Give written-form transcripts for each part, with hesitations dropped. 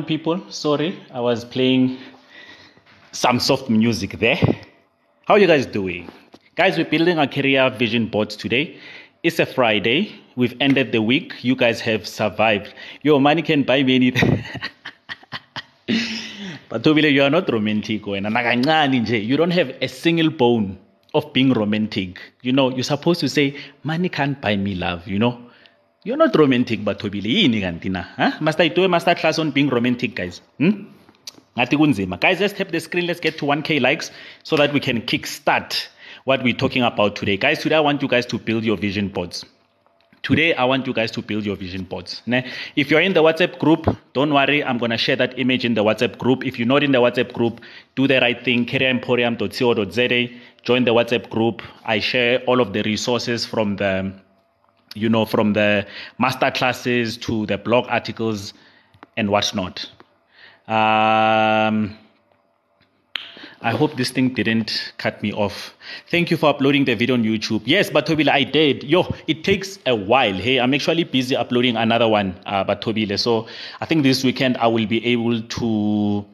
People, sorry, I was playing some soft music there. How are you guys doing? Guys, we're building our career vision boards today. It's a Friday. We've ended the week. You guys have survived. Your money can buy me anything. But Tobile, you are not romantic. You don't have a single bone of being romantic. You know, you're supposed to say, money can't buy me love, you know. You're not romantic, but Tobile, must I do a master class on being romantic, guys? Guys, let's tap the screen. Let's get to 1K likes so that we can kickstart what we're talking about today. Guys, today I want you guys to build your vision boards. Today, I want you guys to build your vision boards. If you're in the WhatsApp group, don't worry. I'm going to share that image in the WhatsApp group. If you're not in the WhatsApp group, do the right thing. careeremporium.co.za. Join the WhatsApp group. I share all of the resources from the master classes to the blog articles and whatnot. I hope this thing didn't cut me off. Thank you for uploading the video on YouTube. Yes, Batobile, I did. It takes a while. Hey, I'm actually busy uploading another one, Batobile. So I think this weekend I will be able to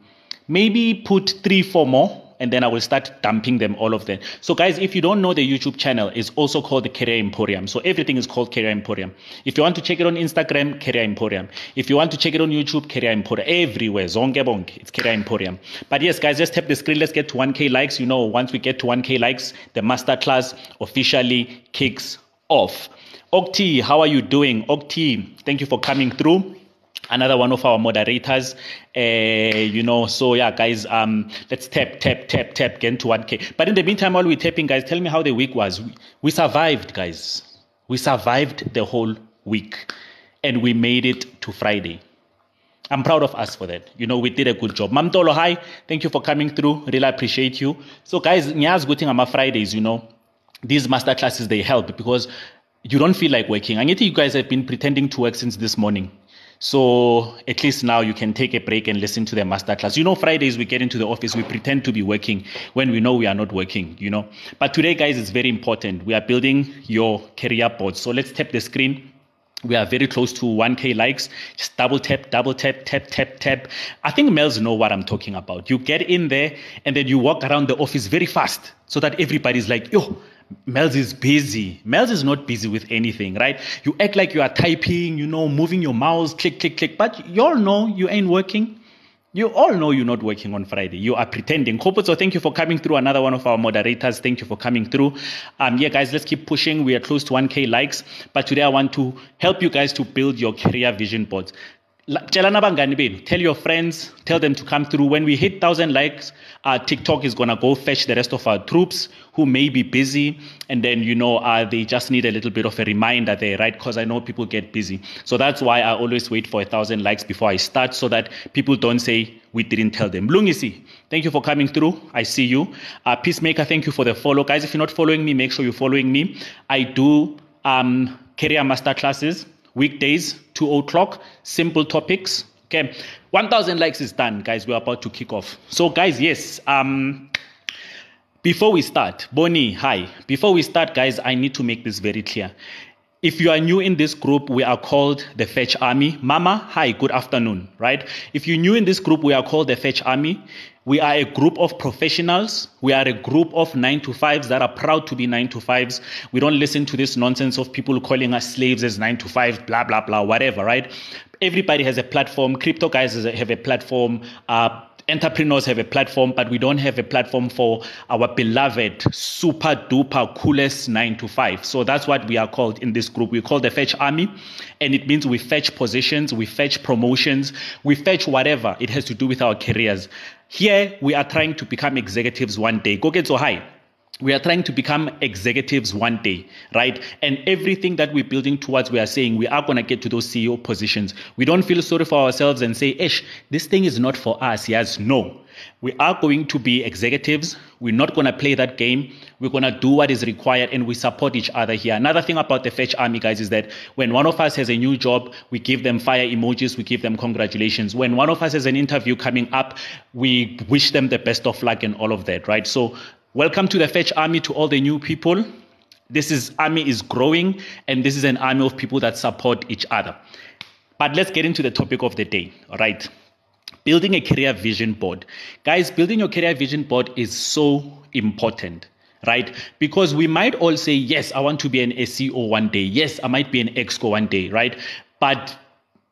maybe put 3-4 more. And then I will start dumping them, all of them. So guys, if you don't know, the YouTube channel is also called the Career Emporium. So everything is called Career Emporium. If you want to check it on Instagram, Career Emporium. If you want to check it on YouTube, Career Emporium. Everywhere, zonke bonke, it's Career Emporium. But yes, guys, just tap the screen. Let's get to 1K likes. You know, once we get to 1K likes, the masterclass officially kicks off. Okti, how are you doing? Okti, thank you for coming through. Another one of our moderators, so yeah, guys, let's tap, get to 1K. But in the meantime, while we're tapping, guys, tell me how the week was. We survived, guys. We survived the whole week, and we made it to Friday. I'm proud of us for that. You know, we did a good job. Mamtolo, hi. Thank you for coming through. Really appreciate you. So, guys, nyaz good thing on my Fridays, you know, these master classes, they help because you don't feel like working. I think you guys have been pretending to work since this morning. So at least now you can take a break and listen to the masterclass. You know, Fridays we get into the office, we pretend to be working when we know we are not working, you know. But today, guys, it's very important. We are building your career board. So let's tap the screen. We are very close to 1K likes. Just double tap. I think males know what I'm talking about. You get in there and then you walk around the office very fast so that everybody's like, yo, Mels is busy. Mels is not busy with anything, right? You act like you are typing, you know, moving your mouse, click. But you all know you ain't working. You all know you're not working on Friday. You are pretending. So thank you for coming through. Another one of our moderators. Thank you for coming through. Yeah, guys, let's keep pushing. We are close to 1K likes. But today I want to help you guys to build your career vision boards. Tell your friends, tell them to come through. When we hit 1,000 likes, TikTok is going to go fetch the rest of our troops who may be busy. And then, you know, they just need a little bit of a reminder there, right? Because I know people get busy. So that's why I always wait for 1,000 likes before I start so that people don't say we didn't tell them. Lungisi, thank you for coming through. I see you. Peacemaker, thank you for the follow. Guys, if you're not following me, make sure you're following me. I do career master classes. Weekdays, 2:00, simple topics. Okay, 1,000 likes is done, guys. We're about to kick off. So, guys, yes. Before we start, Bonnie, hi. Before we start, guys, I need to make this very clear. If you are new in this group, we are called the Fetch Army. Mama, hi, good afternoon, right? If you're new in this group, we are called the Fetch Army. We are a group of professionals. We are a group of 9-to-5s that are proud to be 9-to-5s. We don't listen to this nonsense of people calling us slaves as 9-to-5, blah, blah, blah, whatever, right? Everybody has a platform. Crypto guys have a platform. Entrepreneurs have a platform, but we don't have a platform for our beloved, super duper coolest 9-to-5. So that's what we are called in this group. We're called the Fetch Army, and it means we fetch positions, we fetch promotions, we fetch whatever it has to do with our careers. Here, we are trying to become executives one day. Go get so high. We are trying to become executives one day, right? And everything that we're building towards, we are saying we are going to get to those CEO positions. We don't feel sorry for ourselves and say, this thing is not for us. Yes, no. We are going to be executives. We're not going to play that game. We're going to do what is required, and we support each other here. Another thing about the Fetch Army, guys, is that when one of us has a new job, we give them fire emojis, we give them congratulations. When one of us has an interview coming up, we wish them the best of luck and all of that, right? So welcome to the Fetch Army, to all the new people. Army is growing, and this is an army of people that support each other. But let's get into the topic of the day, all right? building a career vision board. Guys, building your career vision board is so important, right? Because we might all say, yes, I want to be an SEO one day. Yes, I might be an EXCO one day, right? But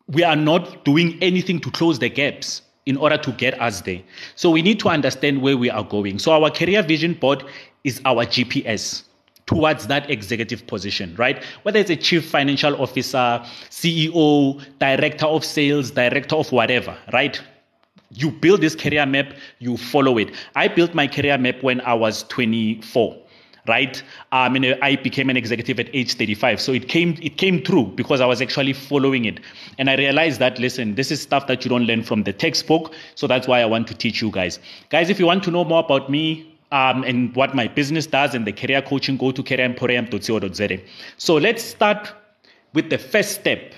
we are not doing anything to close the gaps in order to get us there. So we need to understand where we are going. So our career vision board is our GPS towards that executive position, right? Whether it's a chief financial officer, CEO, director of sales, director of whatever, right? You build this career map, you follow it. I built my career map when I was 24, right? I became an executive at age 35. So it came through because I was actually following it. And I realized that, listen, this is stuff that you don't learn from the textbook. So that's why I want to teach you guys. Guys, if you want to know more about me, and what my business does and the career coaching, go to careeremporium.co.za. So let's start with the first step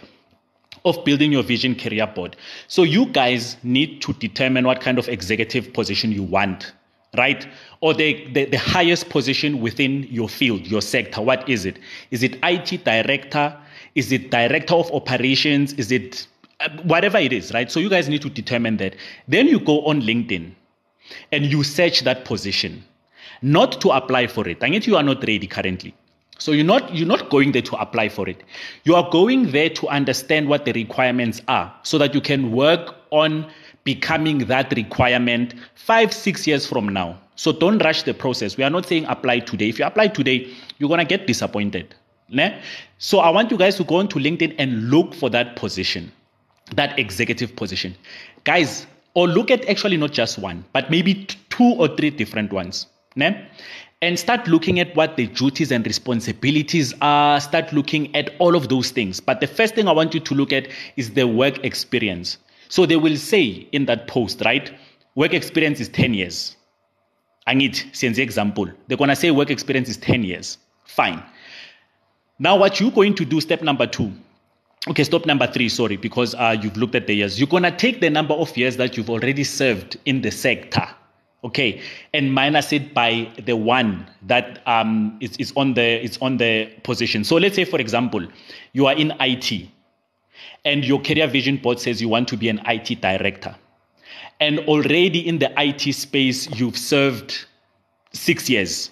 of building your vision career board. So you guys need to determine what kind of executive position you want, right? Or the highest position within your field, your sector. What is it? Is it IT director? Is it director of operations? Is it whatever it is, right? So you guys need to determine that. Then you go on LinkedIn and you search that position, not to apply for it. I guess you are not ready currently. So you're not going there to apply for it. You are going there to understand what the requirements are so that you can work on becoming that requirement 5-6 years from now. So don't rush the process. We are not saying apply today. If you apply today, you're going to get disappointed. So I want you guys to go onto LinkedIn and look for that position, that executive position. Guys, or look at actually not just one, but maybe 2 or 3 different ones. And start looking at what the duties and responsibilities are. Start looking at all of those things. But the first thing I want you to look at is the work experience. So they will say in that post, right? Work experience is 10 years. I need since example. They're going to say work experience is 10 years. Fine. Now what you're going to do, step number 2. Okay, step number 3, sorry, because you've looked at the years. You're going to take the number of years that you've already served in the sector, okay, and minus it by the one that is on the position. So let's say, for example, you are in IT, and your career vision board says you want to be an IT director. And already in the IT space, you've served 6 years,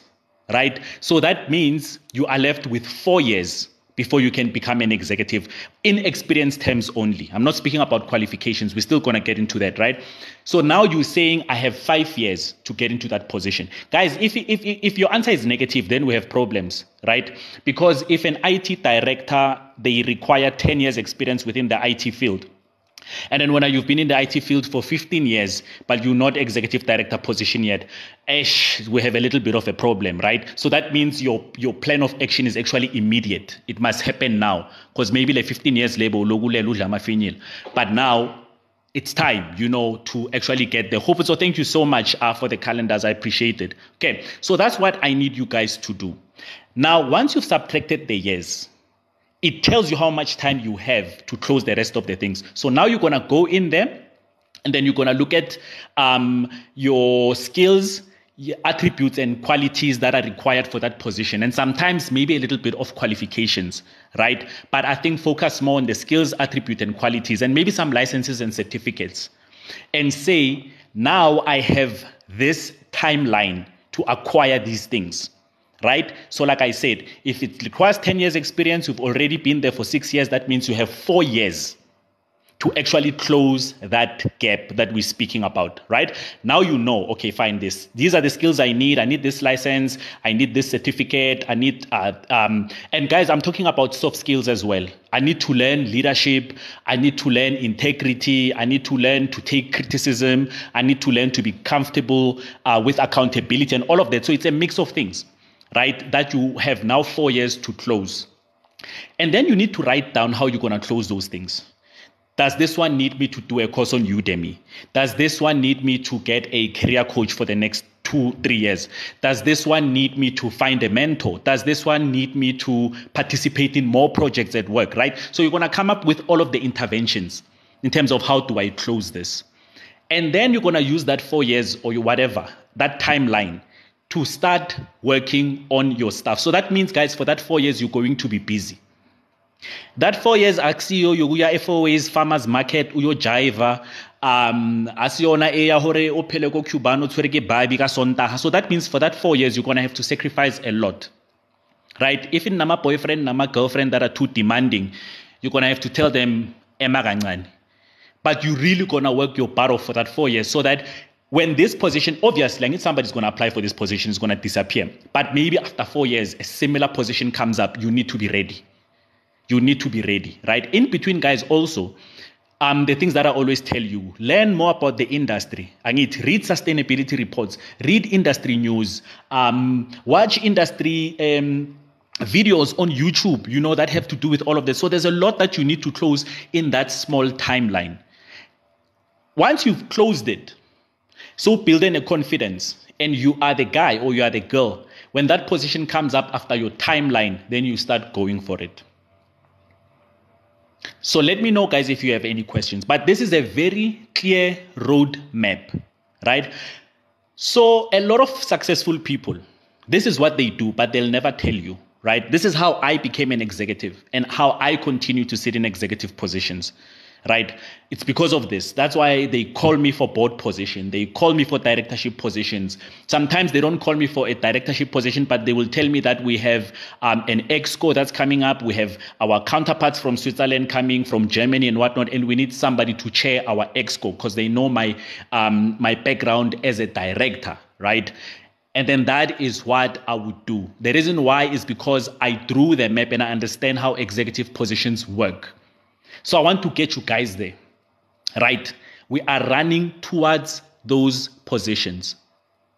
right? So that means you are left with 4 years before you can become an executive in experience terms only. I'm not speaking about qualifications. We're still going to get into that, right? So now you're saying I have 5 years to get into that position. Guys, if your answer is negative, then we have problems, right? Because if an IT director, they require 10 years experience within the IT field. And then when you've been in the IT field for 15 years, but you're not executive director position yet, we have a little bit of a problem, right? So that means your plan of action is actually immediate. It must happen now, because maybe like 15 years later, but now it's time, to actually get there. So thank you so much for the calendars. I appreciate it. Okay, so that's what I need you guys to do. Now, once you've subtracted the years, it tells you how much time you have to close the rest of the things. So now you're going to go in there and then you're going to look at your skills, your attributes and qualities that are required for that position. And sometimes maybe a little bit of qualifications, right? But I think focus more on the skills, attribute and qualities and maybe some licenses and certificates. And say, now I have this timeline to acquire these things. Right? So like I said, if it requires 10 years experience, you've already been there for 6 years, that means you have 4 years to actually close that gap that we're speaking about, right? Now okay, fine, these are the skills I need. I need this license. I need this certificate. I need, and guys, I'm talking about soft skills as well. I need to learn leadership. I need to learn integrity. I need to learn to take criticism. I need to learn to be comfortable with accountability and all of that. So it's a mix of things, right, that you have now 4 years to close. And then you need to write down how you're going to close those things. Does this one need me to do a course on Udemy? Does this one need me to get a career coach for the next 2-3 years? Does this one need me to find a mentor? Does this one need me to participate in more projects at work, right? So you're going to come up with all of the interventions in terms of how do I close this. And then you're going to use that 4 years or whatever, that timeline, to start working on your stuff. So that means, guys, for that 4 years, you're going to be busy. That 4 years, Axio, Yoguya FOAs, farmers market, Uyo Jaiva, asiona eya hore o phele ko Cuban o tshwere ke babi ka Sontaga. So that means for that 4 years you're gonna have to sacrifice a lot, right? If in nama boyfriend, nama girlfriend that are too demanding, you're gonna have to tell them ema kancane. But you really gonna work your butt off for that 4 years so that when this position, obviously, like if somebody's gonna apply for this position, it's gonna disappear. But maybe after 4 years, a similar position comes up, you need to be ready. You need to be ready, right? In between, guys, also, the things that I always tell you, learn more about the industry. I need to read sustainability reports, read industry news, watch industry videos on YouTube, you know, that have to do with all of this. So there's a lot that you need to close in that small timeline. Once you've closed it, so building a confidence, and you are the guy or you are the girl, when that position comes up after your timeline, then you start going for it. So let me know, guys, if you have any questions. But this is a very clear road map, right? So a lot of successful people, this is what they do, but they'll never tell you, right? This is how I became an executive and how I continue to sit in executive positions, right? It's because of this. That's why they call me for board position. They call me for directorship positions. Sometimes they don't call me for a directorship position, but they will tell me that we have an exco that's coming up. We have our counterparts from Switzerland coming, from Germany and whatnot, and we need somebody to chair our exco because they know my my background as a director, right? And then that is what I would do. The reason why is because I drew the map and I understand how executive positions work. So I want to get you guys there, right? We are running towards those positions.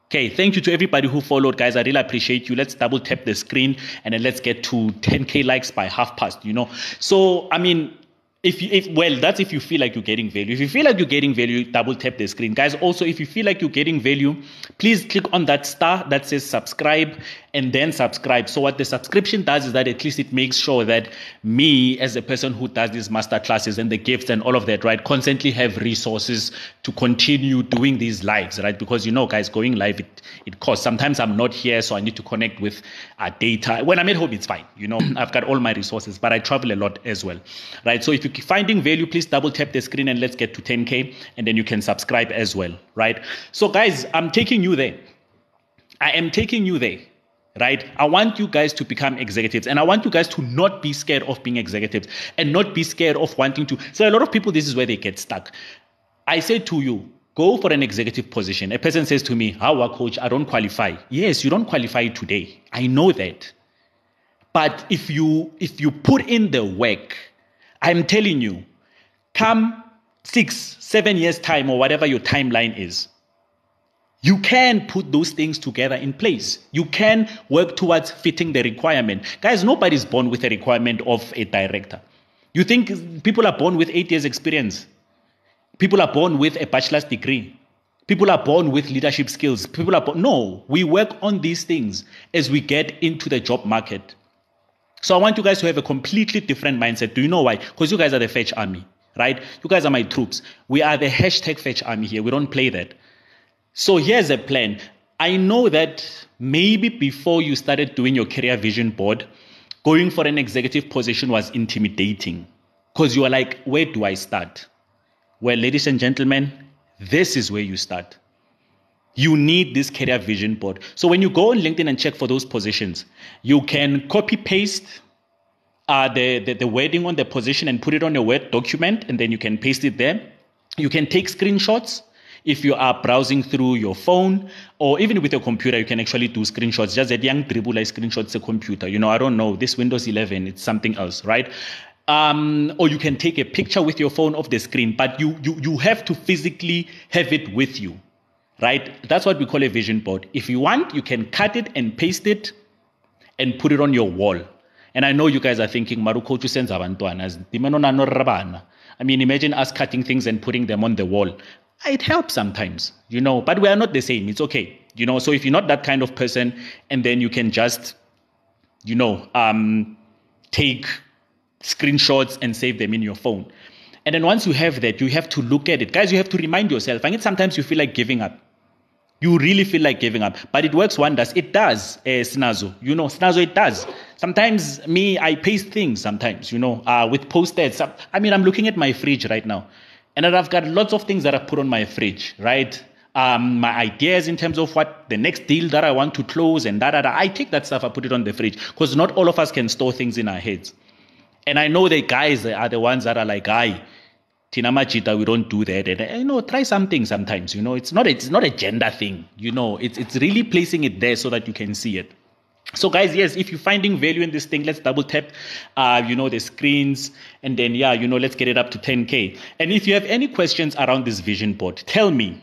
Okay, thank you to everybody who followed, guys. I really appreciate you. Let's double tap the screen and then let's get to 10K likes by 1:30, you know. So, I mean, that's if you feel like you're getting value. If you feel like you're getting value, double tap the screen. Guys, also, if you feel like you're getting value, please click on that star that says subscribe and then subscribe. So what the subscription does is that at least it makes sure that me, as a person who does these master classes and the gifts and all of that, right, constantly have resources to continue doing these lives, right? Because, you know, guys, going live, it costs. Sometimes I'm not here, so I need to connect with data. When I'm at home, it's fine. You know, I've got all my resources, but I travel a lot as well, right? So if you're finding value, please double tap the screen and let's get to 10K, and then you can subscribe as well, right? So guys, I'm taking you there. I am taking you there, right? I want you guys to become executives, and I want you guys to not be scared of being executives and not be scared of wanting to. So a lot of people, this is where they get stuck. I say to you, go for an executive position. A person says to me, how, coach, I don't qualify. Yes, you don't qualify today. I know that. But if you put in the work, I'm telling you, come 6-7 years time or whatever your timeline is, you can put those things together in place. You can work towards fitting the requirement. Guys, nobody's born with a requirement of a director. You think people are born with 8 years experience? People are born with a bachelor's degree. People are born with leadership skills. No, we work on these things as we get into the job market. So I want you guys to have a completely different mindset. Do you know why? Because you guys are the Fetch Army, right? You guys are my troops. We are the hashtag Fetch Army here. We don't play that. So here's a plan. I know that maybe before you started doing your career vision board, going for an executive position was intimidating because you are like, where do I start? Well, ladies and gentlemen, this is where you start. You need this career vision board. So when you go on LinkedIn and check for those positions, you can copy paste the wording on the position and put it on a Word document, and then you can paste it there. You can take screenshots. If you are browsing through your phone or even with your computer, you can actually do screenshots. Just that young dribble like screenshots a computer. You know, I don't know, this Windows 11, it's something else, right? Or you can take a picture with your phone of the screen, but you have to physically have it with you, right? That's what we call a vision board. If you want, you can cut it and paste it and put it on your wall. And I know you guys are thinking, Maruko, I mean, imagine us cutting things and putting them on the wall. It helps sometimes, you know, but we are not the same. It's okay, you know. So if you're not that kind of person, and then you can just, you know, take screenshots and save them in your phone. And then once you have that, you have to look at it. Guys, you have to remind yourself. I think sometimes you feel like giving up. You really feel like giving up. But it works wonders. It does, Snazo. You know, Snazo, it does. Sometimes I paste things sometimes, you know, with Post-its. I mean, I'm looking at my fridge right now. And then I've got lots of things that I put on my fridge, right? My ideas in terms of what the next deal that I want to close and da. I take that stuff, I put it on the fridge because not all of us can store things in our heads. And I know the guys are the ones that are like, "Aye, Tina Machita, we don't do that." And try something sometimes. It's not a gender thing. It's really placing it there so that you can see it. So guys, yes, if you're finding value in this thing, let's double tap, the screens, and then, let's get it up to 10K. And if you have any questions around this vision board, tell me,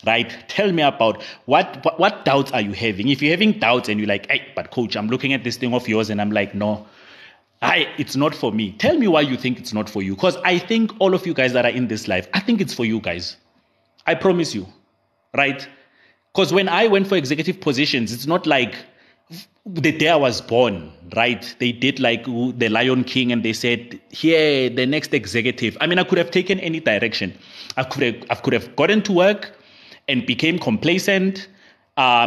right? Tell me about what doubts are you having? If you're having doubts and you're like, "Hey, but coach, I'm looking at this thing of yours," and I'm like, "No, it's not for me." Tell me why you think it's not for you. Because I think all of you guys that are in this life, I think it's for you guys. I promise you, right? Because when I went for executive positions, it's not like the day I was born, right? They did like the Lion King and they said, "Here, the next executive." I mean, I could have taken any direction. I could have gotten to work and became complacent. I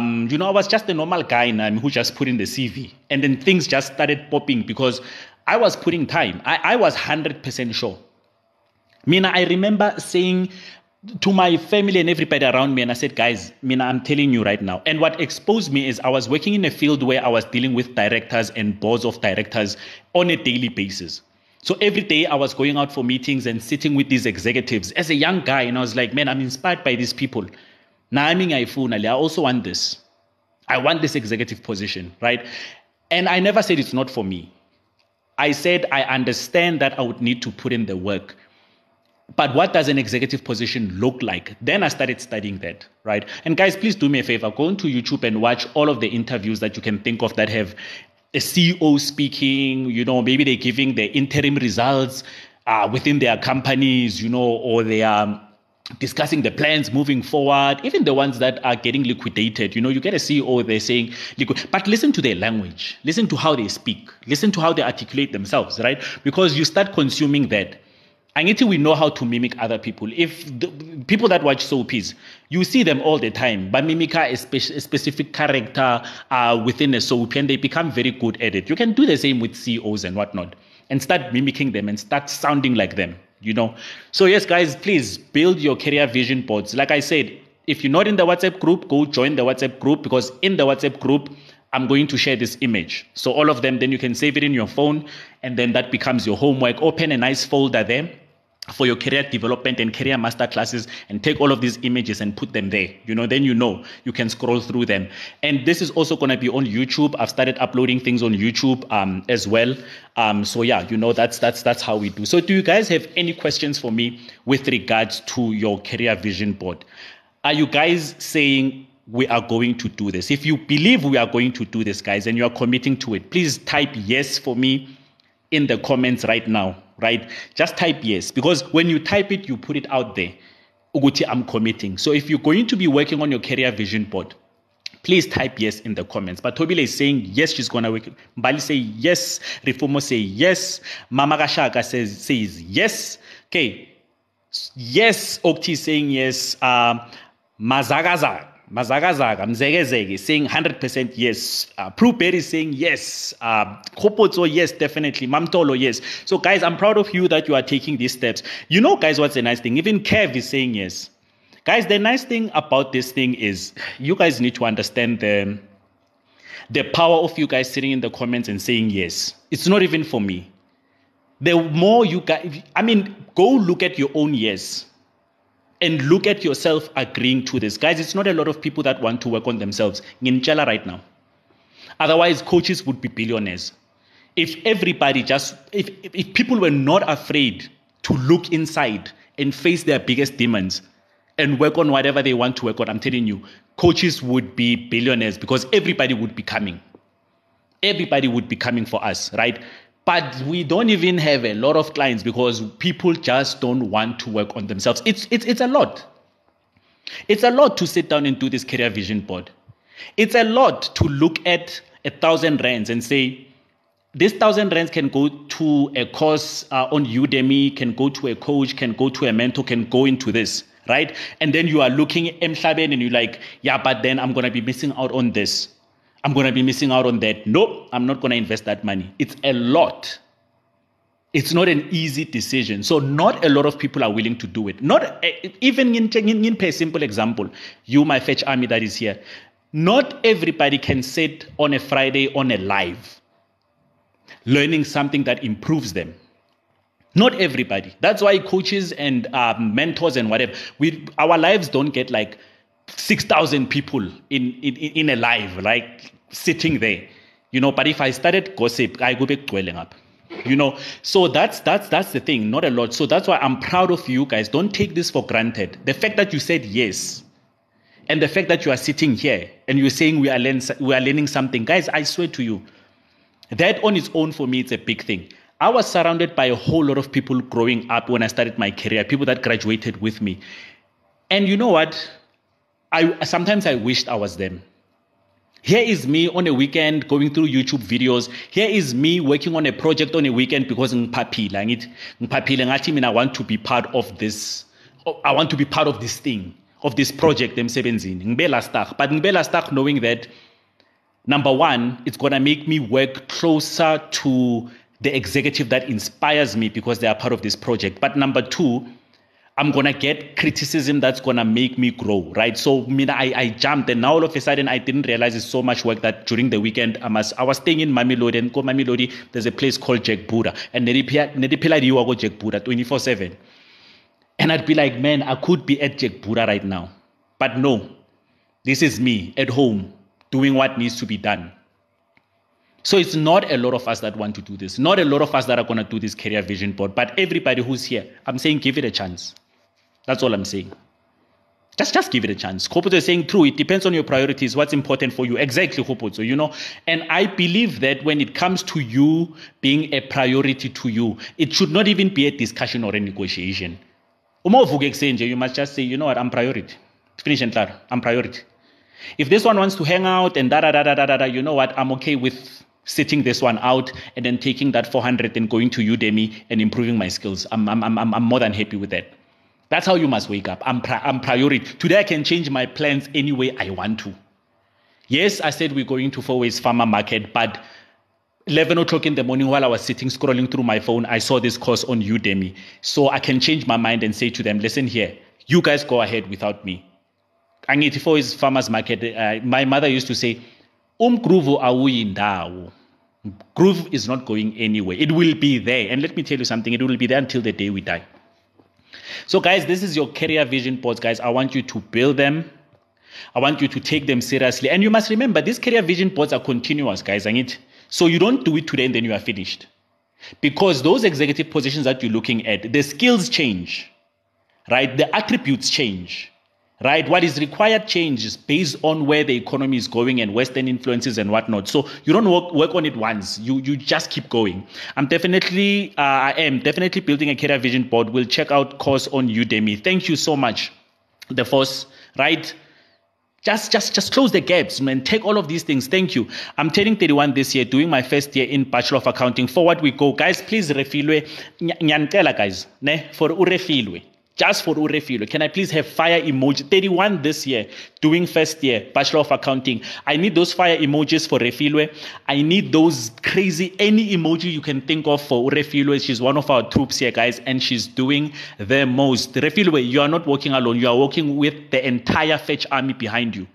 was just a normal guy who just put in the CV. And then things just started popping because I was putting time. I was 100% sure. I remember saying to my family and everybody around me, and I said, "Guys, I'm telling you right now." And what exposed me is I was working in a field where I was dealing with directors and boards of directors on a daily basis. So every day I was going out for meetings and sitting with these executives as a young guy. And I was like, I'm inspired by these people. I also want this. I want this executive position, right? And I never said it's not for me. I said I understand that I would need to put in the work. But what does an executive position look like? Then I started studying that, right? And guys, please do me a favor. Go into YouTube and watch all of the interviews that you can think of that have a CEO speaking, maybe they're giving the interim results within their companies, or they are discussing the plans moving forward, even the ones that are getting liquidated. You get a CEO, they're saying, but listen to their language, listen to how they speak, listen to how they articulate themselves, right? Because you start consuming that. We know how to mimic other people. If the people that watch soapies, you see them all the time, but mimic a specific character within a soap, and they become very good at it. You can do the same with CEOs and whatnot, and start mimicking them and start sounding like them. So yes, guys, please build your career vision boards. Like I said, if you're not in the WhatsApp group, go join the WhatsApp group, because in the WhatsApp group, I'm going to share this image. So all of them, then you can save it in your phone, and then that becomes your homework. Open a nice folder there for your career development and career masterclasses, and take all of these images and put them there. Then you can scroll through them. And this is also going to be on YouTube. I've started uploading things on YouTube as well. So yeah, that's how we do. So do you guys have any questions for me with regards to your career vision board? Are you guys saying we are going to do this? If you believe we are going to do this, guys, and you are committing to it, please type yes for me in the comments right now, right? Just type yes, because when you type it, you put it out there. Uguti, I'm committing. So if you're going to be working on your career vision board, please type yes in the comments. But Tobile is saying yes, she's going to work. Mbali say yes. Rifumo say yes. Mama Gashaka says yes. Okay. Yes. Okti is saying yes. Mazagazaga, Mzegezege saying 100% yes. Pruper is saying yes. Kopotso, yes, definitely. Mamtolo, yes. So, guys, I'm proud of you that you are taking these steps. Guys, what's the nice thing? Even Kev is saying yes. Guys, the nice thing about this thing is you guys need to understand the power of you guys sitting in the comments and saying yes. It's not even for me. The more you guys, go look at your own yes. And look at yourself agreeing to this. Guys, it's not a lot of people that want to work on themselves. Nginchela right now. Otherwise, coaches would be billionaires. If people were not afraid to look inside and face their biggest demons and work on whatever they want to work on, I'm telling you, coaches would be billionaires, because everybody would be coming. Everybody would be coming for us, right? But we don't even have a lot of clients because people just don't want to work on themselves. It's a lot. It's a lot to sit down and do this career vision board. It's a lot to look at 1,000 rands and say, this 1,000 rands can go to a course on Udemy, can go to a coach, can go to a mentor, can go into this, right? And then you are looking at Mhlaben and you're like, yeah, but then I'm going to be missing out on this. I'm going to be missing out on that. No, I'm not going to invest that money. It's a lot. It's not an easy decision. So not a lot of people are willing to do it. Not even in a simple example, you, my Fetch Army that is here. Not everybody can sit on a Friday on a live, learning something that improves them. Not everybody. That's why coaches and mentors and whatever, our lives don't get like 6,000 people in a live, like sitting there. But if I started gossip, I go back dwelling up. So that's the thing, not a lot. So that's why I'm proud of you guys. Don't take this for granted. The fact that you said yes, and the fact that you are sitting here and you're saying we are learning something, guys, I swear to you, that on its own for me, it's a big thing. I was surrounded by a whole lot of people growing up when I started my career, people that graduated with me. And you know what? Sometimes I wished I was them. Here is me on a weekend going through YouTube videos. Here is me working on a project on a weekend because I want to be part of this. I want to be part of this thing, of this project. But ngibela stuck knowing that, number one, it's going to make me work closer to the executive that inspires me because they are part of this project. But number two, I'm going to get criticism that's going to make me grow, right? So I jumped, and now all of a sudden I didn't realize it's so much work that during the weekend I was staying in Mamelodi, and Mamelodi, there's a place called Jack Buddha, and go Jack Buddha 24/7. And I'd be like, man, I could be at Jack Buddha right now. But no, this is me at home doing what needs to be done. So it's not a lot of us that want to do this. Not a lot of us that are going to do this career vision board. But everybody who's here, I'm saying give it a chance. That's all I'm saying. Just give it a chance. Khopotso is saying true. It depends on your priorities, what's important for you. Exactly, Khopotso, And I believe that when it comes to you being a priority to you, it should not even be a discussion or a negotiation. You must just say, you know what, I'm priority. Finish and clear. I'm priority. If this one wants to hang out and you know what, I'm okay with sitting this one out and then taking that 400 and going to Udemy and improving my skills. I'm more than happy with that. That's how you must wake up. I'm priority. Today I can change my plans any way I want to. Yes, I said we're going to Four Ways Farmer Market, but 11 o'clock in the morning while I was sitting scrolling through my phone, I saw this course on Udemy. So I can change my mind and say to them, listen here, you guys go ahead without me. Angithi Four Ways Farmers Market, my mother used to say, groove awuyi ndawo. Groove is not going anywhere. It will be there. And let me tell you something, it will be there until the day we die. So guys, this is your career vision boards, guys. I want you to build them. I want you to take them seriously. And you must remember, these career vision boards are continuous, guys. So you don't do it today and then you are finished. Because those executive positions that you're looking at, the skills change, right? The attributes change, right? What is required changes based on where the economy is going and Western influences and whatnot. So you don't work on it once. You just keep going. I am definitely building a career vision board. We'll check out course on Udemy. Thank you so much, The Force, right? Just close the gaps, man. Take all of these things. Thank you. I'm turning 31 this year, doing my first year in Bachelor of Accounting. Forward we go. Guys, please refilwe. Nyankela, guys. Ne? For urefilwe. Just for urefilwe. Can I please have fire emoji? 31 this year, doing first year, Bachelor of Accounting. I need those fire emojis for refilwe. I need those crazy, any emoji you can think of for refilwe. She's one of our troops here, guys, and she's doing the most. Refilwe, you are not working alone. You are working with the entire Fetch Army behind you.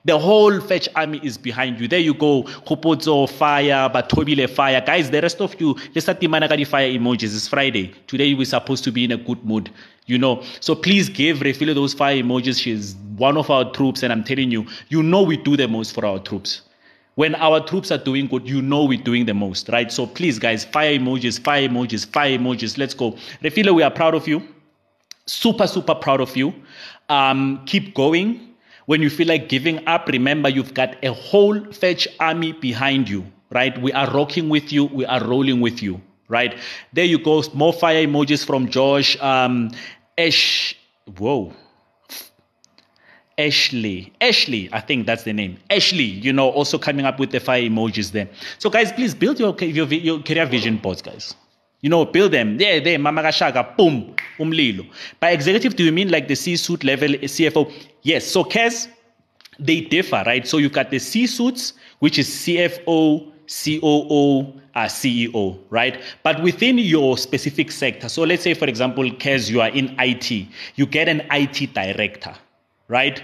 The whole Fetch Army is behind you. There you go. Khopotso, fire, Batobile, fire. Guys, the rest of you, let's start the managari fire emojis. It's Friday. Today we're supposed to be in a good mood, So please give Refilo those fire emojis. She's one of our troops, and I'm telling you, we do the most for our troops. When our troops are doing good, we're doing the most, right? So please, guys, fire emojis, fire emojis, fire emojis. Let's go. Refilo, we are proud of you. Super, super proud of you. Keep going. When you feel like giving up, remember you've got a whole Fetch Army behind you, right? We are rocking with you. We are rolling with you, right? There you go. More fire emojis from Josh. Ashley, I think that's the name. Ashley, also coming up with the fire emojis there. So guys, please build your career vision boards, guys. Build them. There, Mama Gashaga, boom, umlilo. By executive, do you mean like the C-suite level CFO? Yes. So, Kez, they differ, right? So you've got the C-suits, which is CFO, COO, CEO, right? But within your specific sector, so let's say, for example, Kez, you are in IT, you get an IT director, right?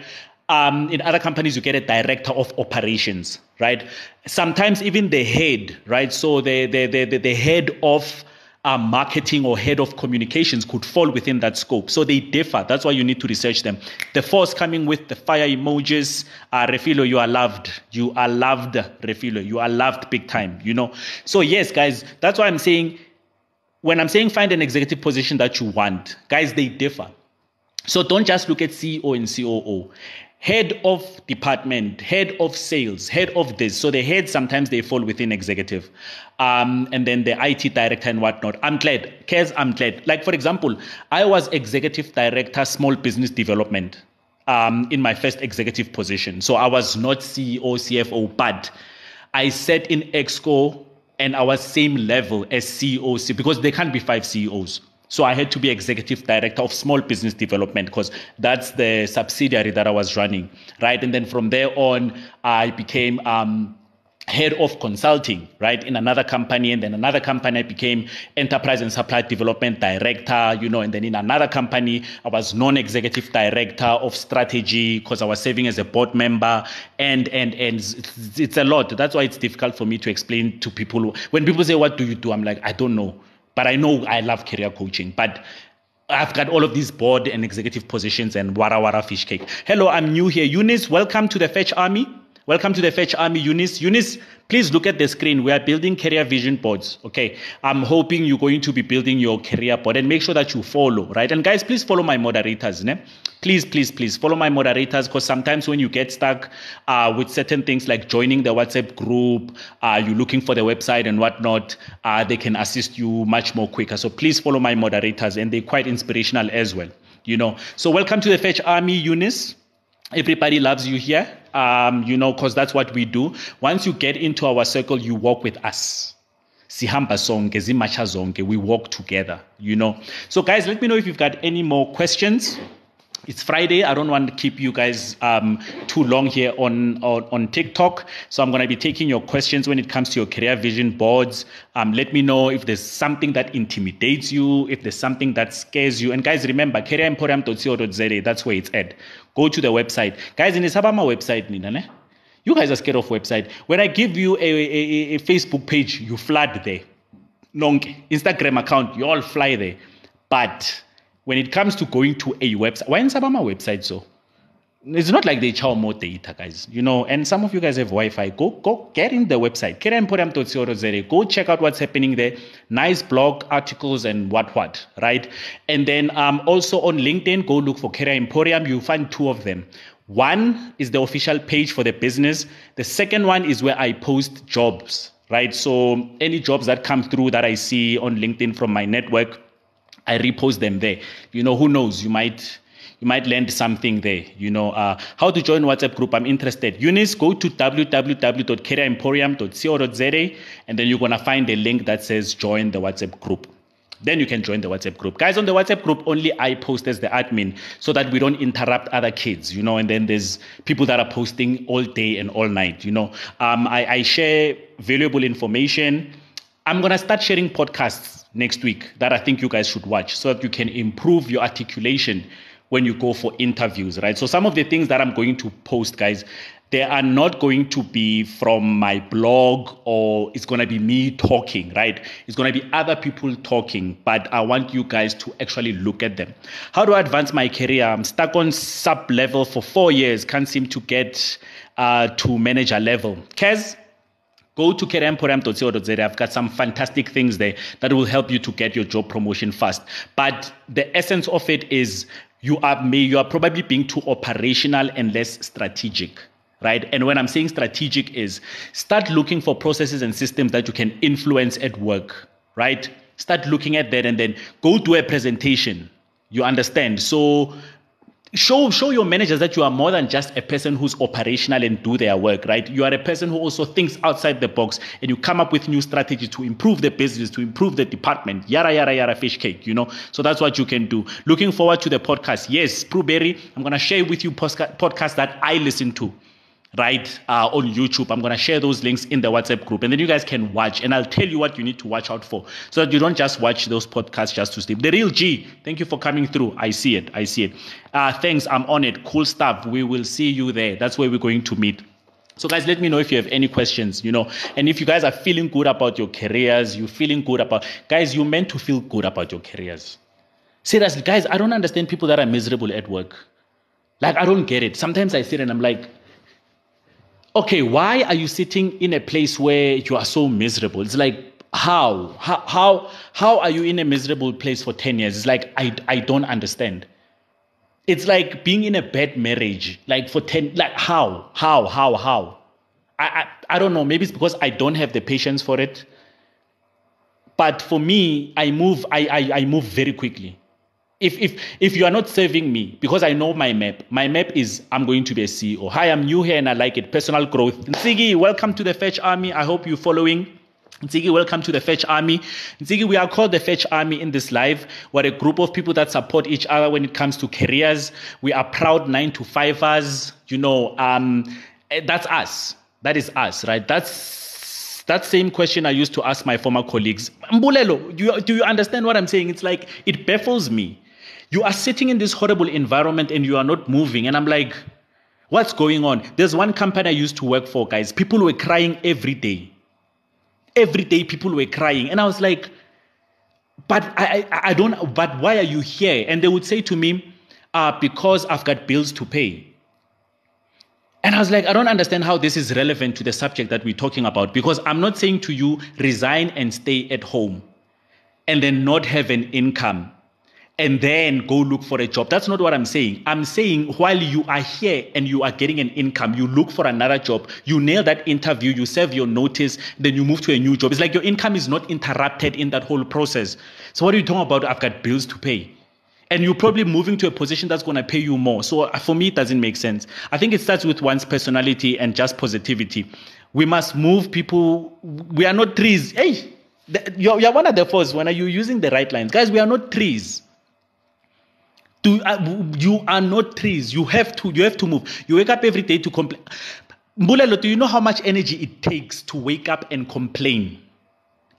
In other companies, you get a director of operations, right? Sometimes even the head, right? So the head of marketing or head of communications could fall within that scope. So they differ. That's why you need to research them. The force coming with the fire emojis, Refilo, you are loved. You are loved, Refilo. You are loved big time, So yes, guys, that's why I'm saying, when I'm saying find an executive position that you want, guys, they differ. So don't just look at CEO and COO. Head of department, head of sales, head of this. So the heads, sometimes they fall within executive. And then the IT director and whatnot. I'm glad. Kez, I'm glad. Like, for example, I was executive director, small business development in my first executive position. So I was not CEO, CFO, but I sat in Exco and I was same level as CEO, because there can't be 5 CEOs. So I had to be executive director of small business development because that's the subsidiary that I was running, right? And then from there on, I became head of consulting, right, in another company. And then another company, I became enterprise and supply development director, and then in another company, I was non-executive director of strategy because I was serving as a board member. And it's a lot. That's why it's difficult for me to explain to people. When people say, what do you do? I'm like, I don't know. But I know I love career coaching. But I've got all of these board and executive positions and wara fish cake. Hello, I'm new here. Eunice, welcome to the Fetch Army. Welcome to the Fetch Army, Eunice. Eunice, please look at the screen. We are building career vision boards. Okay. I'm hoping you're going to be building your career board and make sure that you follow, right? And guys, please follow my moderators. Ne? Please follow my moderators, because sometimes when you get stuck with certain things like joining the WhatsApp group, you're looking for the website and whatnot, they can assist you much more quicker. So please follow my moderators, and they're quite inspirational as well. So welcome to the Fetch Army, Eunice. Everybody loves you here, because that's what we do. Once you get into our circle, you walk with us. Sihamba sonke, zimacha zonke. We walk together, So guys, let me know if you've got any more questions. It's Friday. I don't want to keep you guys too long here on TikTok. So I'm going to be taking your questions when it comes to your career vision boards. Let me know if there's something that intimidates you, if there's something that scares you. And guys, remember, careeremporium.co.za, that's where it's at. Go to the website. Guys, in the Sabama website, you guys are scared of website. When I give you a Facebook page, you flood there. Instagram account, you all fly there. But when it comes to going to a website, why in Sabama website so? It's not like they chow more data, guys. And some of you guys have Wi-Fi. Go get in the website, careeremporium.co.za. Go check out what's happening there. Nice blog articles and what, right? And then also on LinkedIn, go look for Career Emporium. You'll find 2 of them. One is the official page for the business. The second one is where I post jobs, right? So any jobs that come through that I see on LinkedIn from my network, I repost them there. Who knows? You might land something there. How to join WhatsApp group? I'm interested. Eunice, go to www.careeremporium.co.za, and then you're going to find a link that says join the WhatsApp group. Then you can join the WhatsApp group. Guys, on the WhatsApp group, only I post as the admin so that we don't interrupt other kids, and then there's people that are posting all day and all night, I share valuable information. I'm going to start sharing podcasts next week that I think you guys should watch so that you can improve your articulation when you go for interviews, right? So some of the things that I'm going to post, guys, they are not going to be from my blog or it's going to be me talking, right? It's going to be other people talking, but I want you guys to actually look at them. How do I advance my career? I'm stuck on sub level for 4 years. Can't seem to get to manager level. Kez, go to careeremporium.co.za. I've got some fantastic things there that will help you to get your job promotion fast. But the essence of it is you are probably being too operational and less strategic, right? And when I'm saying strategic is start looking for processes and systems that you can influence at work, right? Start looking at that and then go do a presentation. You understand? So show your managers that you are more than just a person who's operational and do their work, right? You are a person who also thinks outside the box and you come up with new strategies to improve the business, to improve the department, yara, fish cake, So that's what you can do. Looking forward to the podcast. Yes, Pruberry, I'm going to share with you podcasts that I listen to, right, on YouTube. I'm going to share those links in the WhatsApp group, and then you guys can watch, and I'll tell you what you need to watch out for so that you don't just watch those podcasts just to sleep. The Real G, thank you for coming through. I see it. Thanks. I'm on it. Cool stuff. We will see you there. That's where we're going to meet. So guys, let me know if you have any questions, and if you guys are feeling good about your careers, guys, you're meant to feel good about your careers. Seriously, guys, I don't understand people that are miserable at work. Like, I don't get it. Sometimes I sit and I'm like, okay, why are you sitting in a place where you are so miserable? It's like, how are you in a miserable place for 10 years? It's like, I don't understand. It's like being in a bad marriage, like for 10, like how? I don't know. Maybe it's because I don't have the patience for it. But for me, I move very quickly. If you are not serving me, because I know my map is I'm going to be a CEO. Hi, I'm new here and I like it. Personal growth. Ntsigi, welcome to the Fetch Army. I hope you're following. Ntsigi, welcome to the Fetch Army. Ntsigi, we are called the Fetch Army in this live. We're a group of people that support each other when it comes to careers. We are proud 9-to-5ers. That's us. That is us, right? That's that same question I used to ask my former colleagues. Mbulelo, do you understand what I'm saying? It's like, it baffles me. You are sitting in this horrible environment and you are not moving. And I'm like, what's going on? There's one company I used to work for, guys. People were crying every day. Every day people were crying. And I was like, but but why are you here? And they would say to me, because I've got bills to pay. And I was like, I don't understand how this is relevant to the subject that we're talking about, because I'm not saying to you, resign and stay at home and then not have an income and then go look for a job. That's not what I'm saying. I'm saying while you are here and you are getting an income, you look for another job, you nail that interview, you serve your notice, then you move to a new job. It's like your income is not interrupted in that whole process. So what are you talking about? I've got bills to pay. And you're probably moving to a position that's going to pay you more. So for me, it doesn't make sense. I think it starts with one's personality and just positivity. We must move people. We are not trees. Hey, you're one of the first. When are you using the right lines? Guys, we are not trees. You are not trees. You have to move. You wake up every day to complain. Mbulelo, do you know how much energy it takes to wake up and complain?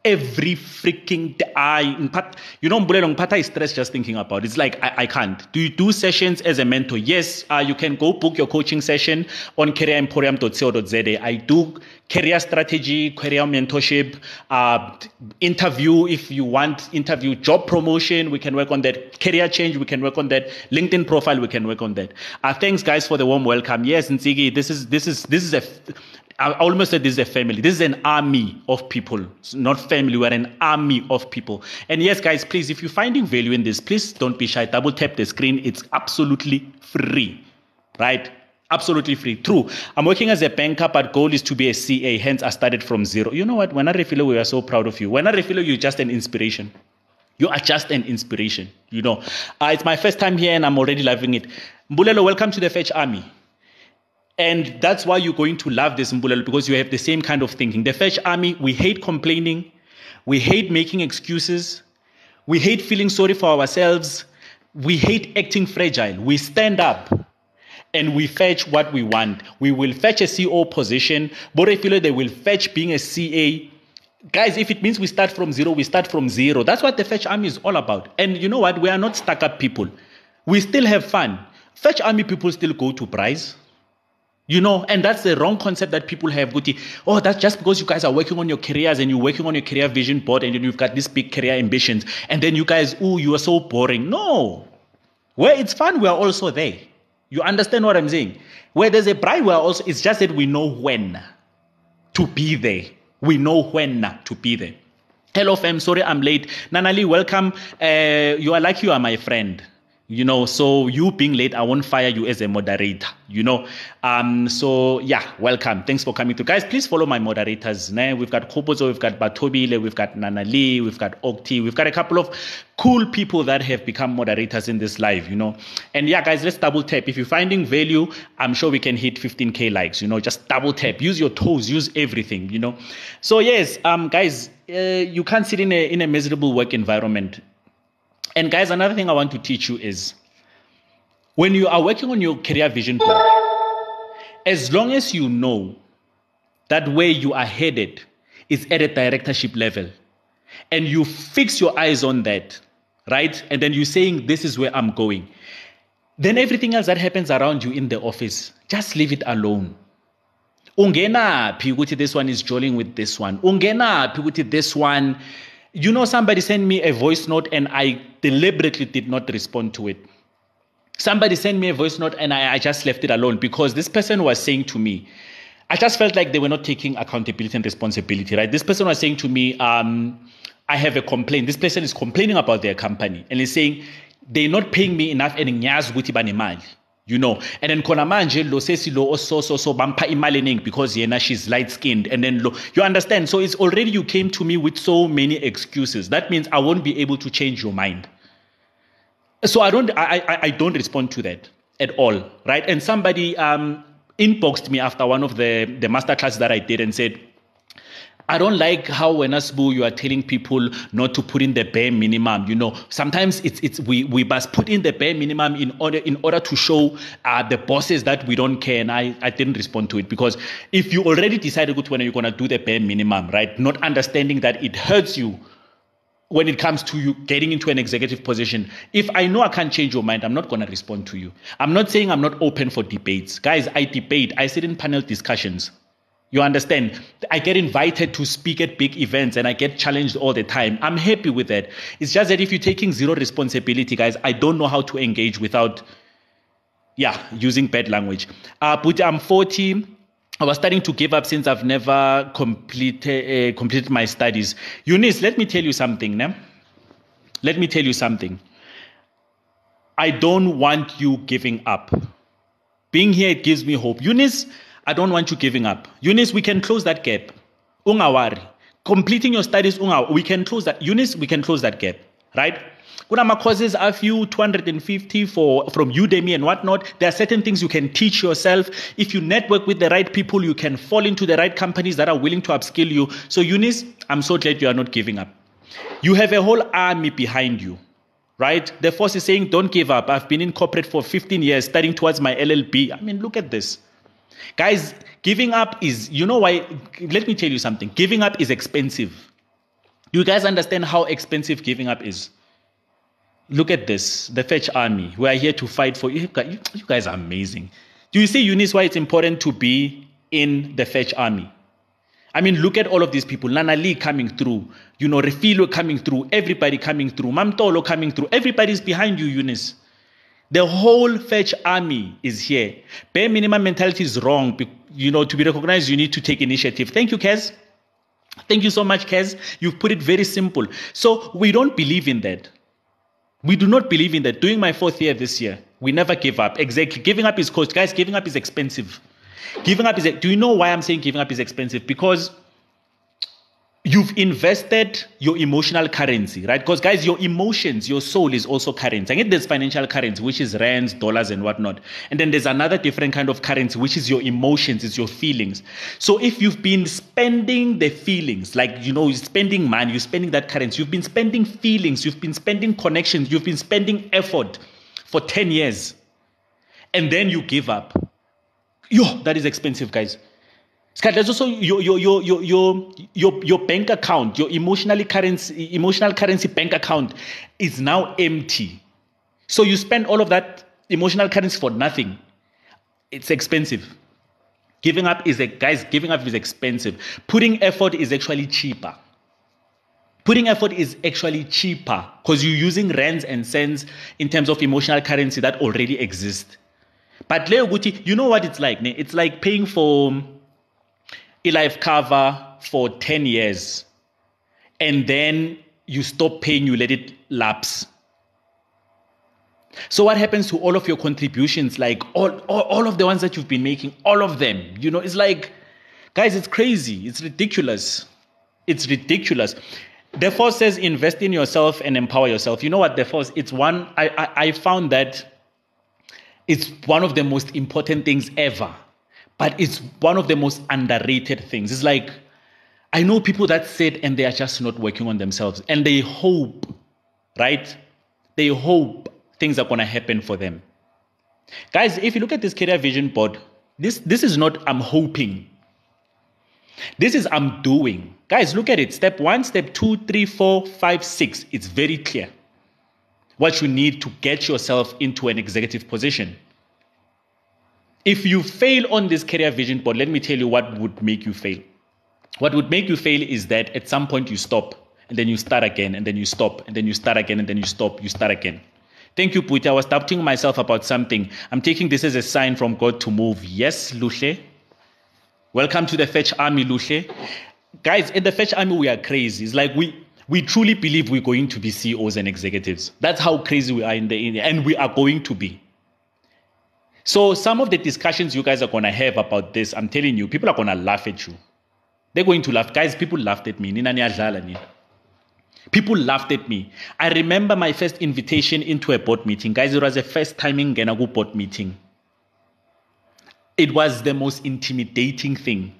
Every freaking day. Mbulelo, Mpata is stressed just thinking about it. It's like, I can't. Do you do sessions as a mentor? Yes, you can go book your coaching session on careeremporium.co.za. I do career strategy, career mentorship, interview if you want, interview, job promotion, we can work on that. Career change, we can work on that. LinkedIn profile, we can work on that. Thanks guys for the warm welcome. Yes, Ntsigi, this is I almost said this is a family. This is an army of people. It's not family, we're an army of people. And yes, guys, please, if you're finding value in this, please don't be shy. Double tap the screen. It's absolutely free, right? Absolutely free. True. I'm working as a banker, but goal is to be a CA. Hence, I started from zero. You know what? When I refilo, we are so proud of you. When I refilo, you're just an inspiration. You are just an inspiration. It's my first time here and I'm already loving it. Mbulelo, welcome to the Fetch Army. And that's why you're going to love this, Mbulelo, because you have the same kind of thinking. The Fetch Army, we hate complaining. We hate making excuses. We hate feeling sorry for ourselves. We hate acting fragile. We stand up and we fetch what we want. We will fetch a CEO position. Borefilo, they will fetch being a CA. Guys, if it means we start from zero, we start from zero. That's what the Fetch Army is all about. And you know what? We are not stuck up people. We still have fun. Fetch Army people still go to prize. And that's the wrong concept that people have. Oh, that's just because you guys are working on your careers and you're working on your career vision board and then you've got these big career ambitions. And then you guys, you are so boring. No. Where it's fun, we are also there. You understand what I'm saying? Where there's a bride, it's just that we know when to be there. We know when to be there. Hello, fam. Sorry, I'm late. Nanali, welcome. You are like you are my friend. So you being late, I won't fire you as a moderator, So yeah, welcome. Thanks for coming through. Guys, please follow my moderators. We've got Kobozo, we've got Batobile, we've got Nanali, we've got Okti, we've got a couple of cool people that have become moderators in this live, And yeah, guys, let's double tap. If you're finding value, I'm sure we can hit 15K likes, just double tap. Use your toes, use everything, So yes, guys, you can't sit in a miserable work environment. And guys, another thing I want to teach you is when you are working on your career vision board as long as you know that where you are headed is at a directorship level, and you fix your eyes on that, right? And then you're saying, this is where I'm going. Then everything else that happens around you in the office, just leave it alone. Ungenaphi ukuthi this one is joining with this one. Ungenaphi ukuthi this one. You know, somebody sent me a voice note and I deliberately did not respond to it. Somebody sent me a voice note and I just left it alone because this person was saying to me, I just felt like they were not taking accountability and responsibility, right? This person was saying to me, I have a complaint. This person is complaining about their company and he's saying, they're not paying me enough and ngiyazi ukuthi banemali, you know. And then khona manje lo sesilo so bampa imali eningi because yena she's light skinned, and then you understand. So it's already, you came to me with so many excuses. That means I won't be able to change your mind. So I don't respond to that at all, right? And somebody inboxed me after one of the masterclasses that I did and said, I don't like how when Asbu you are telling people not to put in the bare minimum. You know, sometimes we must put in the bare minimum in order to show the bosses that we don't care. And I didn't respond to it because if you already decided when you're gonna do the bare minimum, right? Not understanding that it hurts you when it comes to you getting into an executive position. If I know I can't change your mind, I'm not going to respond to you. I'm not saying I'm not open for debates. Guys, I debate. I sit in panel discussions. You understand? I get invited to speak at big events and I get challenged all the time. I'm happy with that. It's just that if you're taking zero responsibility, guys, I don't know how to engage without, using bad language. But I'm 40. I was starting to give up since I've never completed my studies. Eunice, let me tell you something. Ne? Let me tell you something. I don't want you giving up. Being here, it gives me hope. Eunice, I don't want you giving up. Eunice, we can close that gap. Ungawari. Completing your studies, we can close that. Eunice, we can close that gap. Right? Kuna courses a few 250 from Udemy and whatnot. There are certain things you can teach yourself. If you network with the right people, you can fall into the right companies that are willing to upskill you. So Eunice, I'm so glad you are not giving up. You have a whole army behind you, right? The force is saying, don't give up. I've been in corporate for 15 years, studying towards my LLB. I mean, look at this. Guys, giving up is, you know why? Let me tell you something. Giving up is expensive. You guys understand how expensive giving up is? Look at this, the Fetch Army. We are here to fight for you. You guys are amazing. Do you see, Eunice, why it's important to be in the Fetch Army? I mean, look at all of these people. Nana Lee coming through, you know, Refilo coming through, everybody coming through, Mamtolo coming through. Everybody's behind you, Eunice. The whole Fetch Army is here. Bare minimum mentality is wrong. You know, to be recognized, you need to take initiative. Thank you, Kez. Thank you so much, Kez. You've put it very simple. So we don't believe in that. We do not believe in that. Doing my 4th year this year, we never give up. Exactly. Giving up is cost. Guys, giving up is expensive. Giving up is... Do you know why I'm saying giving up is expensive? Because you've invested your emotional currency, right? Because, guys, your emotions, your soul is also currency. I get there's financial currency, which is rands, dollars, and whatnot. And then there's another different kind of currency, which is your emotions, it's your feelings. So if you've been spending the feelings, like, you know, you're spending money, you're spending that currency, you've been spending feelings, you've been spending connections, you've been spending effort for 10 years, and then you give up. That is expensive, guys. There's also your bank account, your emotional currency bank account is now empty. So you spend all of that emotional currency for nothing. It's expensive. Giving up is expensive. Putting effort is actually cheaper. Putting effort is actually cheaper because you're using rands and cents in terms of emotional currency that already exist. But Leo Guti, you know what it's like? It's like paying for a life cover for 10 years and then you stop paying, you let it lapse. So what happens to all of your contributions, like all of the ones that you've been making, all of them? You know, it's like, guys, it's crazy. It's ridiculous. It's ridiculous. The force says invest in yourself and empower yourself. You know what, the force, it's one, I found that it's one of the most important things ever. But it's one of the most underrated things. It's like, I know people that sit and they are just not working on themselves. And they hope, right? They hope things are going to happen for them. Guys, if you look at this career vision board, This is not I'm hoping. This is I'm doing. Guys, look at it. Step 1, step 2, 3, 4, 5, 6. It's very clear what you need to get yourself into an executive position. If you fail on this career vision board, let me tell you what would make you fail. What would make you fail is that at some point you stop, and then you start again, and then you stop, and then you start again, and then you stop, you start again. Thank you, Puti. I was doubting myself about something. I'm taking this as a sign from God to move. Yes, Luhle. Welcome to the Fetch Army, Luhle. Guys, in the Fetch Army, we are crazy. It's like we truly believe we're going to be CEOs and executives. That's how crazy we are in the and we are going to be. So some of the discussions you guys are going to have about this, I'm telling you, people are going to laugh at you. They're going to laugh. Guys, people laughed at me. People laughed at me. I remember my first invitation into a board meeting. Guys, it was the first time in Genagu board meeting. It was the most intimidating thing.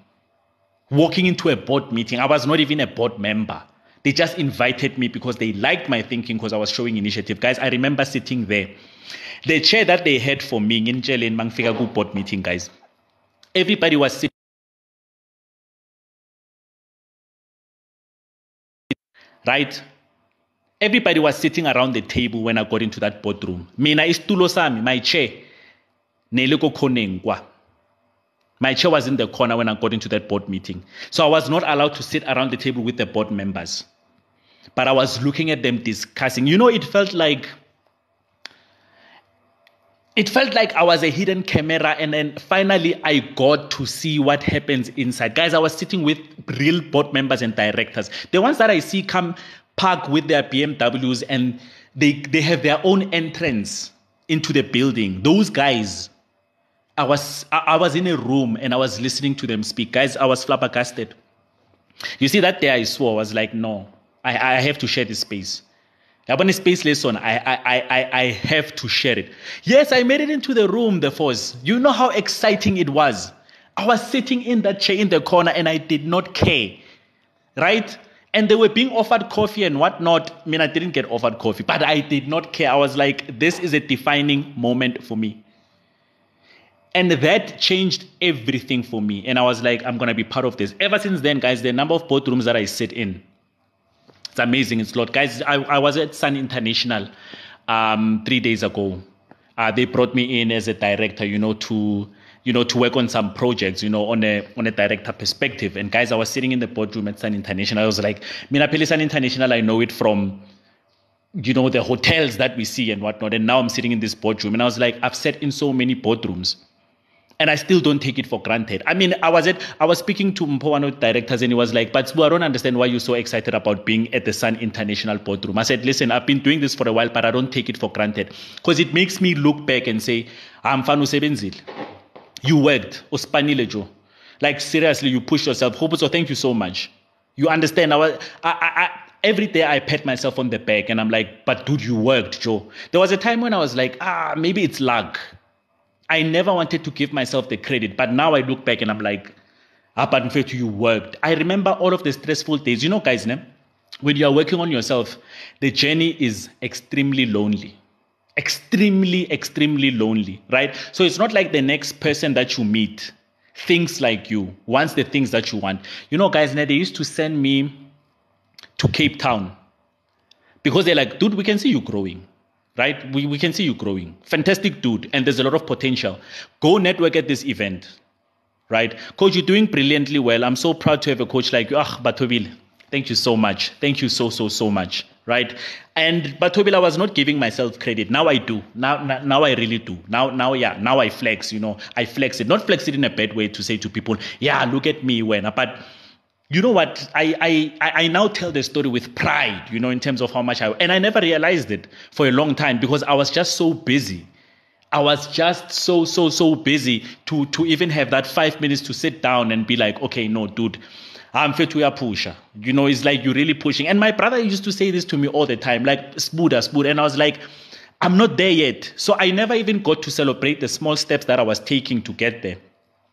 Walking into a board meeting, I was not even a board member. They just invited me because they liked my thinking because I was showing initiative. Guys, I remember sitting there. The chair that they had for me in Jelen Mangfigagu board meeting, guys, everybody was sitting. Right? Everybody was sitting around the table when I got into that boardroom. Mina istulo sami, my chair, neliko konengwa. My chair was in the corner when I got into that board meeting. So I was not allowed to sit around the table with the board members. But I was looking at them discussing. You know, it felt like I was a hidden camera, and then finally I got to see what happens inside. Guys, I was sitting with real board members and directors. The ones that I see come park with their BMWs and they have their own entrance into the building. Those guys, I was in a room and I was listening to them speak. Guys, I was flabbergasted. You see, that day I swore, I was like, no, I have to share this space. I want a space lesson. I have to share it. Yes, I made it into the room, the force. You know how exciting it was. I was sitting in that chair in the corner and I did not care. Right? And they were being offered coffee and whatnot. I mean, I didn't get offered coffee, but I did not care. I was like, this is a defining moment for me. And that changed everything for me. And I was like, I'm going to be part of this. Ever since then, guys, the number of boardrooms that I sit in, it's amazing. It's a lot. Guys, I was at Sun International 3 days ago. They brought me in as a director, to work on some projects, on a director perspective. And guys, I was sitting in the boardroom at Sun International. I was like, Mina Pele Sun International, I know it from, the hotels that we see and whatnot. And now I'm sitting in this boardroom. And I was like, I've sat in so many boardrooms. And I still don't take it for granted. I mean, I was speaking to Mpo, one of the directors, and he was like, but I don't understand why you're so excited about being at the Sun International boardroom. I said, listen, I've been doing this for a while, but I don't take it for granted. Because it makes me look back and say, I'm Fanu Sebenzil. You worked. Ospanile Joe. Like, seriously, you pushed yourself. So thank you so much. You understand? Every day I pat myself on the back, and I'm like, but dude, you worked, Joe. There was a time when I was like, maybe it's luck. I never wanted to give myself the credit, but now I look back and I'm like, but in fact, you worked. I remember all of the stressful days. Guys, when you are working on yourself, the journey is extremely lonely. Extremely, extremely lonely, right? So it's not like the next person that you meet thinks like you, wants the things that you want. Guys, they used to send me to Cape Town because they're like, dude, we can see you growing. Right? We can see you growing. Fantastic dude. And there's a lot of potential. Go network at this event. Right? Coach, you're doing brilliantly well. I'm so proud to have a coach like you. Batobil, thank you so much. Thank you so much. Right? And Batobil, I was not giving myself credit. Now I do. Now I really do. Now I flex, I flex it. Not flex it in a bad way to say to people, yeah, look at me when. But you know what? I now tell the story with pride, in terms of how much and I never realized it for a long time because I was just so busy. I was just so busy to even have that 5 minutes to sit down and be like, okay, no, dude, I'm fit to a pusher. It's like you're really pushing. And my brother used to say this to me all the time, like, Spuda. And I was like, I'm not there yet. So I never even got to celebrate the small steps that I was taking to get there.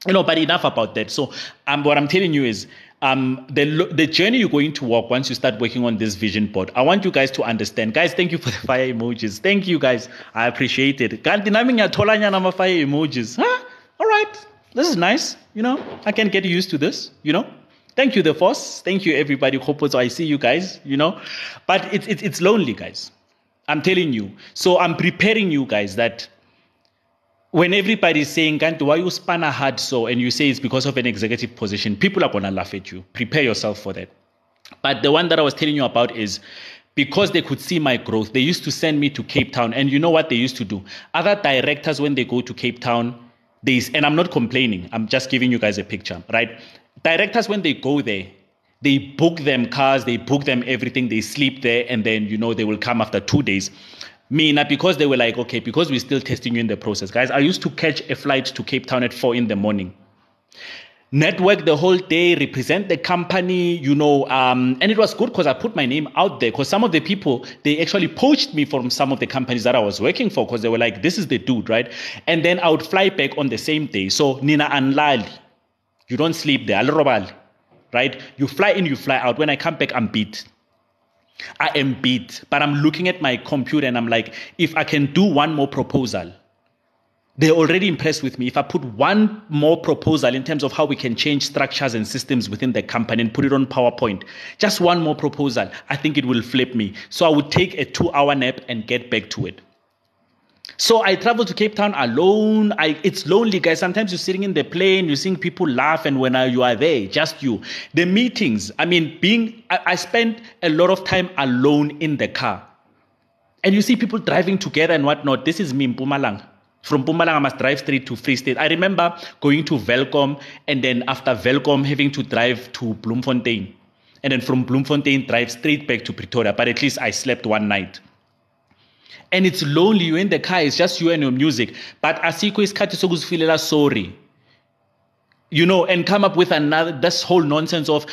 But enough about that. So what I'm telling you is, the journey you're going to walk once you start working on this vision board, I want you guys to understand. Guys, thank you for the fire emojis. Thank you, guys. I appreciate it. Fire emojis. Huh? All right. This is nice. I can get used to this. Thank you, the force. Thank you, everybody. So I see you guys. But it's lonely, guys. I'm telling you. So I'm preparing you guys that when everybody's saying, Kanti, why you span a hard so, and you say it's because of an executive position, people are going to laugh at you. Prepare yourself for that. But the one that I was telling you about is because they could see my growth, they used to send me to Cape Town. And you know what they used to do? Other directors, when they go to Cape Town, and I'm not complaining, I'm just giving you guys a picture, right? Directors, when they go there, they book them cars, they book them everything, they sleep there, and then, they will come after 2 days. Me, not because they were like, okay, because we're still testing you in the process. Guys, I used to catch a flight to Cape Town at 4 a.m. Network the whole day, represent the company, and it was good because I put my name out there because some of the people, they actually poached me from some of the companies that I was working for because they were like, this is the dude, right? And then I would fly back on the same day. So, Nina Anlali, you don't sleep there, right? You fly in, you fly out. When I come back, I'm beat. I am beat, but I'm looking at my computer and I'm like, if I can do one more proposal, they're already impressed with me. If I put one more proposal in terms of how we can change structures and systems within the company and put it on PowerPoint, just one more proposal, I think it will flip me. So I would take a 2-hour nap and get back to it. So I travel to Cape Town alone. It's lonely, guys. Sometimes you're sitting in the plane, you're seeing people laugh, and when you are there, just you. The meetings, I spent a lot of time alone in the car. And you see people driving together and whatnot. This is me in Mpumalanga. From Mpumalanga, I must drive straight to Free State. I remember going to Velcom, and then after Velcom, having to drive to Bloemfontein. And then from Bloemfontein, drive straight back to Pretoria. But at least I slept one night. And it's lonely. You're in the car. It's just you and your music. But asiko isikhathi sokuzifilela sorry. And come up with this whole nonsense of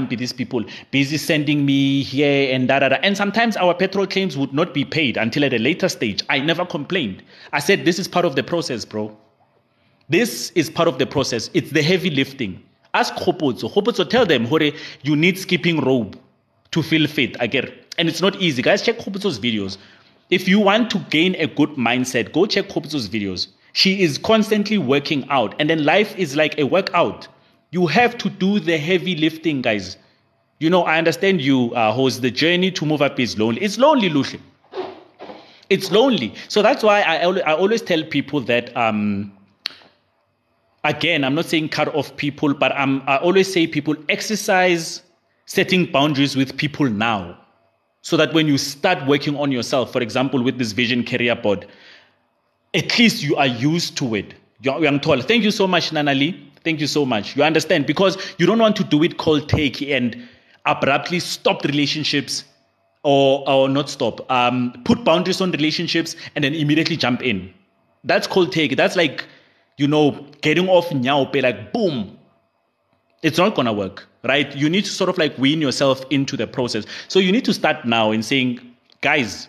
these people busy sending me here and da. And sometimes our petrol claims would not be paid until at a later stage. I never complained. I said, this is part of the process, bro. This is part of the process. It's the heavy lifting. Ask Khopotso, tell them, Hore, you need skipping rope to feel fit. I get it. And it's not easy. Guys, check Khopotso's videos. If you want to gain a good mindset, go check Khopotso's videos. She is constantly working out. And then life is like a workout. You have to do the heavy lifting, guys. I understand you, host. The journey to move up is lonely. It's lonely, Lucy. It's lonely. So that's why I always tell people that, again, I'm not saying cut off people, but I always say people exercise setting boundaries with people now. So that when you start working on yourself, for example, with this Vision Career Board, at least you are used to it. Young Tall. Thank you so much, Nana Lee. Thank you so much. You understand? Because you don't want to do it cold take and abruptly stop relationships or not stop. Put boundaries on relationships and then immediately jump in. That's cold take. That's like, getting off nyaupe, like boom. It's not going to work, right? You need to sort of like wean yourself into the process. So you need to start now in saying, guys,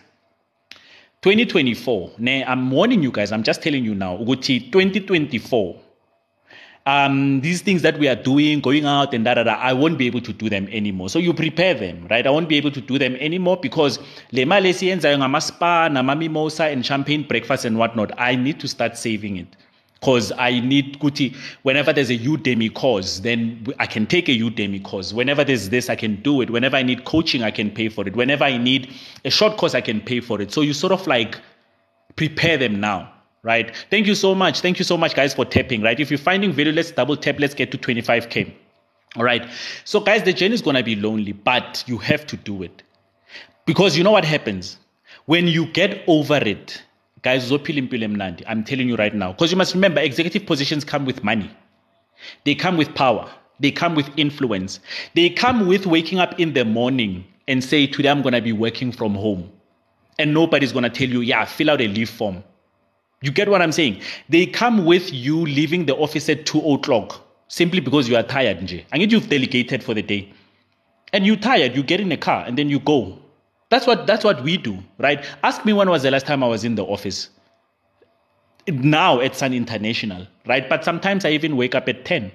2024, I'm warning you guys, I'm just telling you now, 2024, these things that we are doing, going out and I won't be able to do them anymore. So you prepare them, right? I won't be able to do them anymore because le mali esiyenzayo ngama-spa, nama-mimosa and champagne breakfast and whatnot, I need to start saving it. Because I need, whenever there's a Udemy course, then I can take a Udemy course. Whenever there's this, I can do it. Whenever I need coaching, I can pay for it. Whenever I need a short course, I can pay for it. So you sort of like prepare them now, right? Thank you so much. Thank you so much, guys, for tapping, right? If you're finding value, let's double tap. Let's get to 25K. All right. So, guys, the journey is going to be lonely, but you have to do it. Because you know what happens? When you get over it, guys, I'm telling you right now. Because you must remember, executive positions come with money. They come with power. They come with influence. They come with waking up in the morning and say, today I'm going to be working from home. And nobody's going to tell you, fill out a leave form. You get what I'm saying? They come with you leaving the office at 2 o'clock simply because you are tired. And you've delegated for the day. And you're tired. You get in a car and then you go. That's what we do, right? Ask me when was the last time I was in the office. Now it's an international, right? But sometimes I even wake up at 10.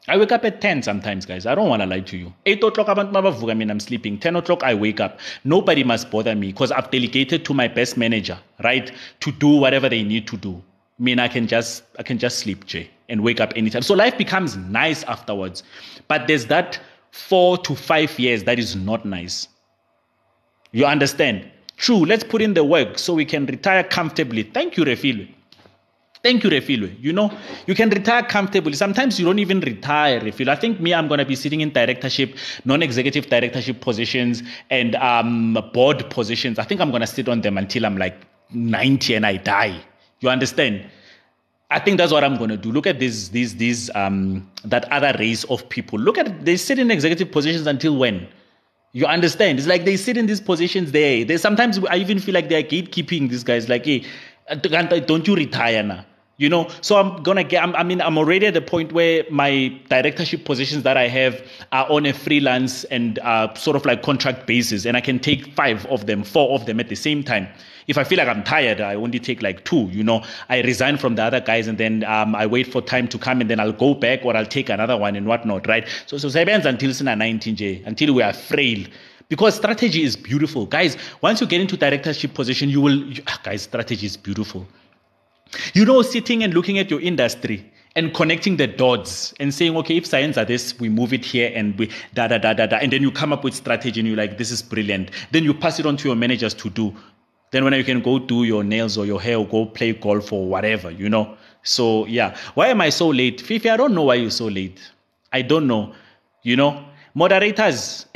I wake up at 10 sometimes, guys. I don't want to lie to you. 8 o'clock, I'm sleeping. 10 o'clock, I wake up. Nobody must bother me because I've delegated to my best manager, right? To do whatever they need to do. mean, I can just sleep, Jay, and wake up anytime. So life becomes nice afterwards. But there's that 4 to 5 years that is not nice. You understand? True, let's put in the work so we can retire comfortably. Thank you, Refilwe. Thank you, Refilwe. You know, you can retire comfortably. Sometimes you don't even retire, Refilwe. I think me, I'm going to be sitting in directorship, non-executive directorship positions and board positions. I think I'm going to sit on them until I'm like 90 and I die. You understand? I think that's what I'm going to do. Look at that other race of people. Look at, they sit in executive positions until when? You understand? It's like they sit in these positions there. They sometimes I even feel like they're gatekeeping these guys. Like, hey, don't you retire now? You know, so I'm already at the point where my directorship positions that I have are on a freelance and sort of like contract basis, and I can take 4 of them at the same time. If I feel like I'm tired, I only take like 2, you know. I resign from the other guys and then I wait for time to come and then I'll go back or I'll take another one and whatnot, right? So sebenza until sina 19J, until we are frail. Because strategy is beautiful. Guys, once you get into directorship position, guys, strategy is beautiful. You know, sitting and looking at your industry and connecting the dots and saying, okay, if science are this, we move it here and we and then you come up with strategy and you're like, this is brilliant. Then you pass it on to your managers to do. Then when you can go do your nails or your hair or go play golf or whatever, you know. So yeah, why am I so late? Fifi, I don't know why you're so late. I don't know, you know. Moderators,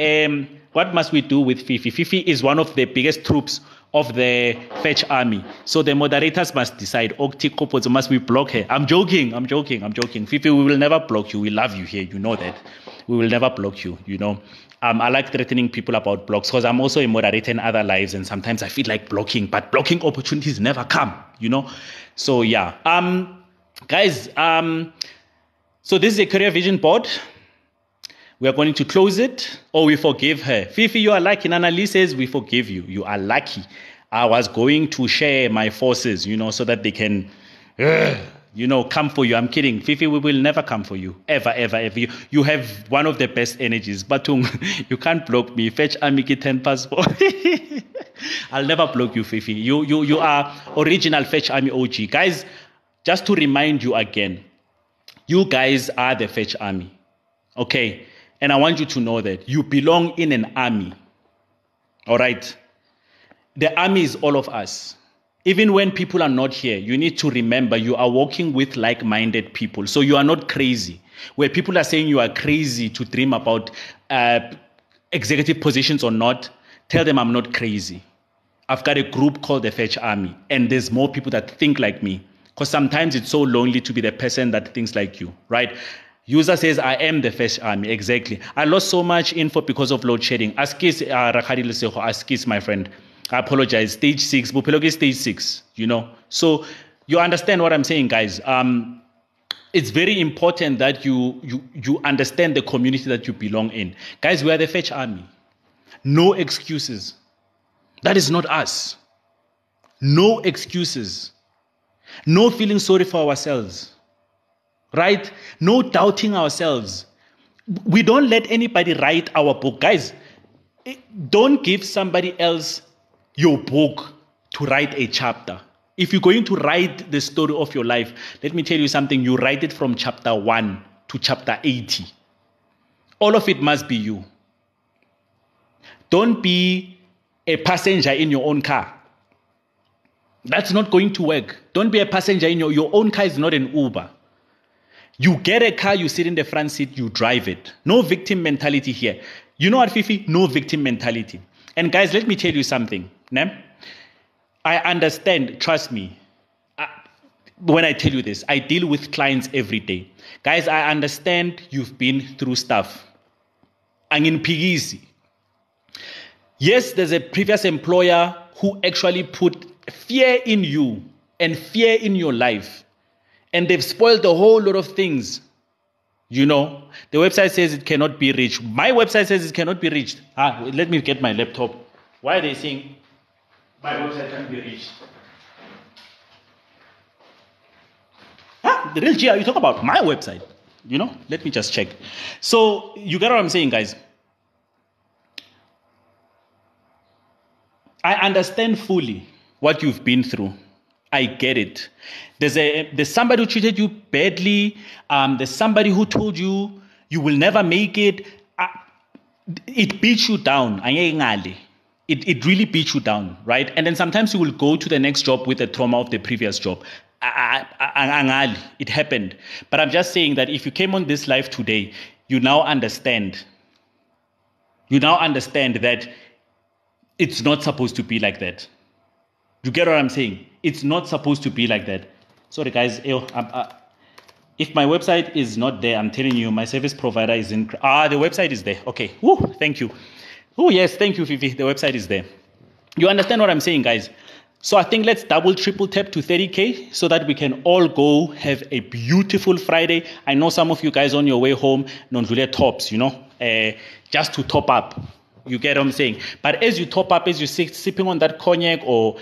what must we do with Fifi? Fifi is one of the biggest troops of the Fetch army. So the moderators must decide, must we block her? I'm joking. Fifi, we will never block you. We love you here. You know that. We will never block you, you know. I like threatening people about blocks because I'm also a moderator in other lives and sometimes I feel like blocking, but blocking opportunities never come, you know. So yeah. Guys, so this is a career vision board. We are going to close it or we forgive her. Fifi, you are lucky. Nana Lee says we forgive you. You are lucky. I was going to share my forces, you know, so that they can, you know, come for you. I'm kidding. Fifi, we will never come for you. Ever. You have one of the best energies. But you can't block me. Fetch Amiki 10 passport. I'll never block you, Fifi. You are original Fetch Army OG. Guys, just to remind you again, you guys are the Fetch Army. Okay? And I want you to know that you belong in an army. All right? The army is all of us. Even when people are not here, you need to remember you are working with like-minded people. So you are not crazy. Where people are saying you are crazy to dream about executive positions or not, tell them I'm not crazy. I've got a group called the Fetch Army. And there's more people that think like me. Because sometimes it's so lonely to be the person that thinks like you, right? User says, I am the Fetch Army. Exactly. I lost so much info because of load shedding. Askis, Askis, my friend. I apologize. Stage 6. Bupelogi stage 6, you know. So you understand what I'm saying, guys. It's very important that you understand the community that you belong in. Guys, we are the Fetch Army. No excuses. That is not us. No excuses. No feeling sorry for ourselves. Right? No doubting ourselves. We don't let anybody write our book. Guys, don't give somebody else your book to write a chapter. If you're going to write the story of your life, let me tell you something. You write it from chapter 1 to chapter 80. All of it must be you. Don't be a passenger in your own car. That's not going to work. Don't be a passenger in your own car is not an Uber. You get a car, you sit in the front seat, you drive it. No victim mentality here. You know what, Fifi? No victim mentality. And guys, let me tell you something. I understand, trust me. When I tell you this, I deal with clients every day. Guys, I understand you've been through stuff. Angin pigisi. Yes, there's a previous employer who actually put fear in you and fear in your life. And they've spoiled a whole lot of things. You know, the website says it cannot be reached. My website says it cannot be reached. Let me get my laptop. Why are they saying my website can't be reached? The real G, you talk about my website. You know, let me just check. So you get what I'm saying, guys. I understand fully what you've been through. I get it. There's somebody who treated you badly. There's somebody who told you you will never make it. It beats you down. It really beats you down, right? And then sometimes you will go to the next job with the trauma of the previous job. It happened. But I'm just saying that if you came on this live today, you now understand. You now understand that it's not supposed to be like that. You get what I'm saying? It's not supposed to be like that. Sorry, guys. If my website is not there, I'm telling you, my service provider is in. The website is there. Okay. Woo, thank you. Oh, yes. Thank you, Fifi. The website is there. You understand what I'm saying, guys? So I think let's double, triple tap to 30K so that we can all go have a beautiful Friday. I know some of you guys on your way home, non-Julia tops, just to top up. You get what I'm saying? But as you top up, as you're sipping on that cognac, or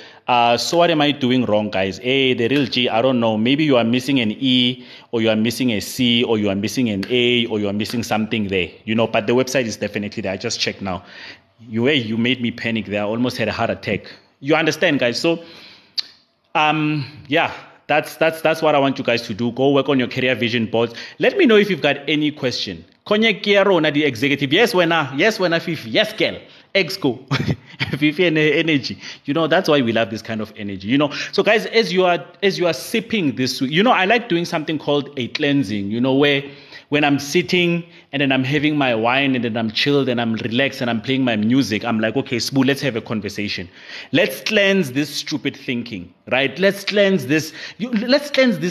so what am I doing wrong, guys? The real G, I don't know. Maybe you are missing an E, or you are missing a C, or you are missing an A, or you are missing something there. But the website is definitely there. I just checked now. You made me panic there. I almost had a heart attack. You understand, guys? So, yeah. That's what I want you guys to do. Go work on your career vision boards. Let me know if you've got any question. Cognac Kiarona, the executive. Yes, Fifi. Yes, girl. Exco. Fifi and energy. That's why we love this kind of energy. So guys, as you are sipping this, I like doing something called a cleansing, where when I'm sitting and then I'm having my wine and then I'm chilled and I'm relaxed and I'm playing my music, I'm like, okay, Spoo, let's have a conversation. Let's cleanse this stupid thinking, right? Let's cleanse this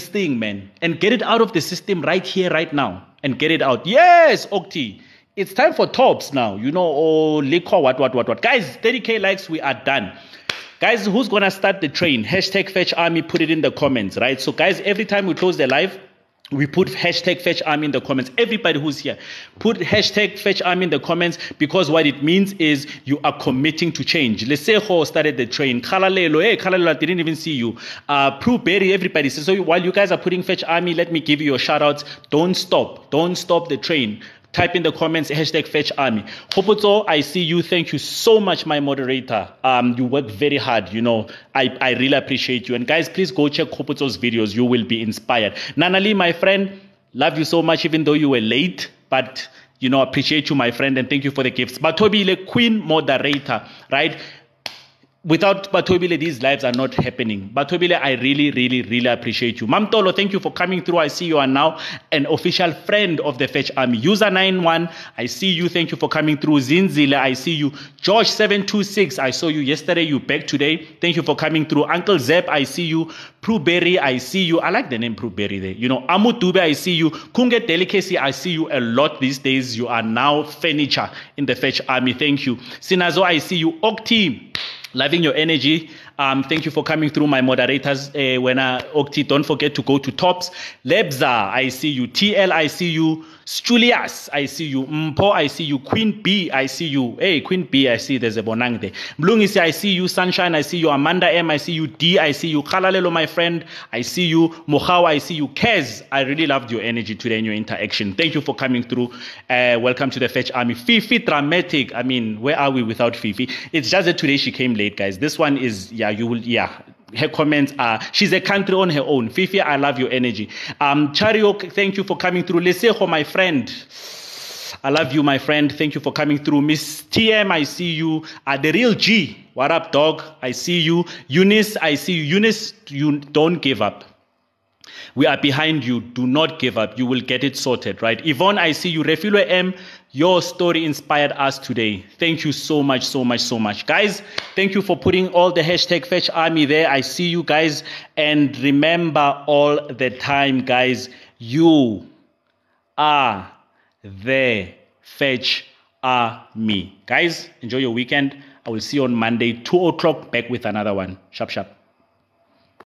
thing, man, and get it out of the system right here, right now, and get it out. Yes, Okti. It's time for tops now, liquor, what. Guys, 30K likes, we are done. Guys, who's going to start the train? Hashtag Fetch Army, put it in the comments, right? So guys, every time we close the live, we put hashtag Fetch Army in the comments. Everybody who's here, put hashtag Fetch Army in the comments, because what it means is you are committing to change. Leseho started the train. Kalalelo, I didn't even see you. Prue Berry, everybody. So while you guys are putting Fetch Army, let me give you your shout outs. Don't stop the train. Type in the comments, hashtag Fetch Army. Hopoto, I see you. Thank you so much, my moderator. You work very hard. I really appreciate you. And guys, please go check Hopoto's videos. You will be inspired. Nanali, my friend, love you so much, even though you were late. But, appreciate you, my friend. And thank you for the gifts. Batobile, queen moderator, right? Without Batobile, these lives are not happening. Batobile, I really, really, really appreciate you. Mamtolo, thank you for coming through. I see you are now an official friend of the Fetch Army. User91, I see you. Thank you for coming through. Zinzile, I see you. George726, I saw you yesterday. You back today. Thank you for coming through. Uncle Zep, I see you. Prue Berry, I see you. I like the name Prue Berry there. Amu Dube, I see you. Kunge Delicacy, I see you a lot these days. You are now furniture in the Fetch Army. Thank you. Sinazo, I see you. Okti, loving your energy. Thank you for coming through, my moderators. Okti, don't forget to go to tops. Lebza, I see you. TL, I see you. Julius, I see you. Mpo, I see you. Queen B, I see you. Hey, Queen B, I see there's a bonang there. Mlungisi, I see you. Sunshine, I see you. Amanda M, I see you. D, I see you. Kalalelo, my friend, I see you. Mohau, I see you. Kez, I really loved your energy today and your interaction. Thank you for coming through. Welcome to the Fetch Army. Fifi Dramatic, I mean, where are we without Fifi? It's just that today she came late, guys. This one is, her comments are, she's a country on her own. Fifi, I love your energy. Chariok, thank you for coming through. Leseho, my friend, I love you, my friend. Thank you for coming through. Miss TM, I see you. The real G, what up, dog? I see you. Eunice, I see you. Eunice, you don't give up. We are behind you. Do not give up. You will get it sorted, right? Yvonne, I see you. Refilo M, your story inspired us today. Thank you so much, so much, so much. Guys, thank you for putting all the hashtag Fetch Army there. I see you guys. And remember all the time, guys, you are the Fetch Army. Guys, enjoy your weekend. I will see you on Monday, 2 o'clock, back with another one. Sharp, sharp.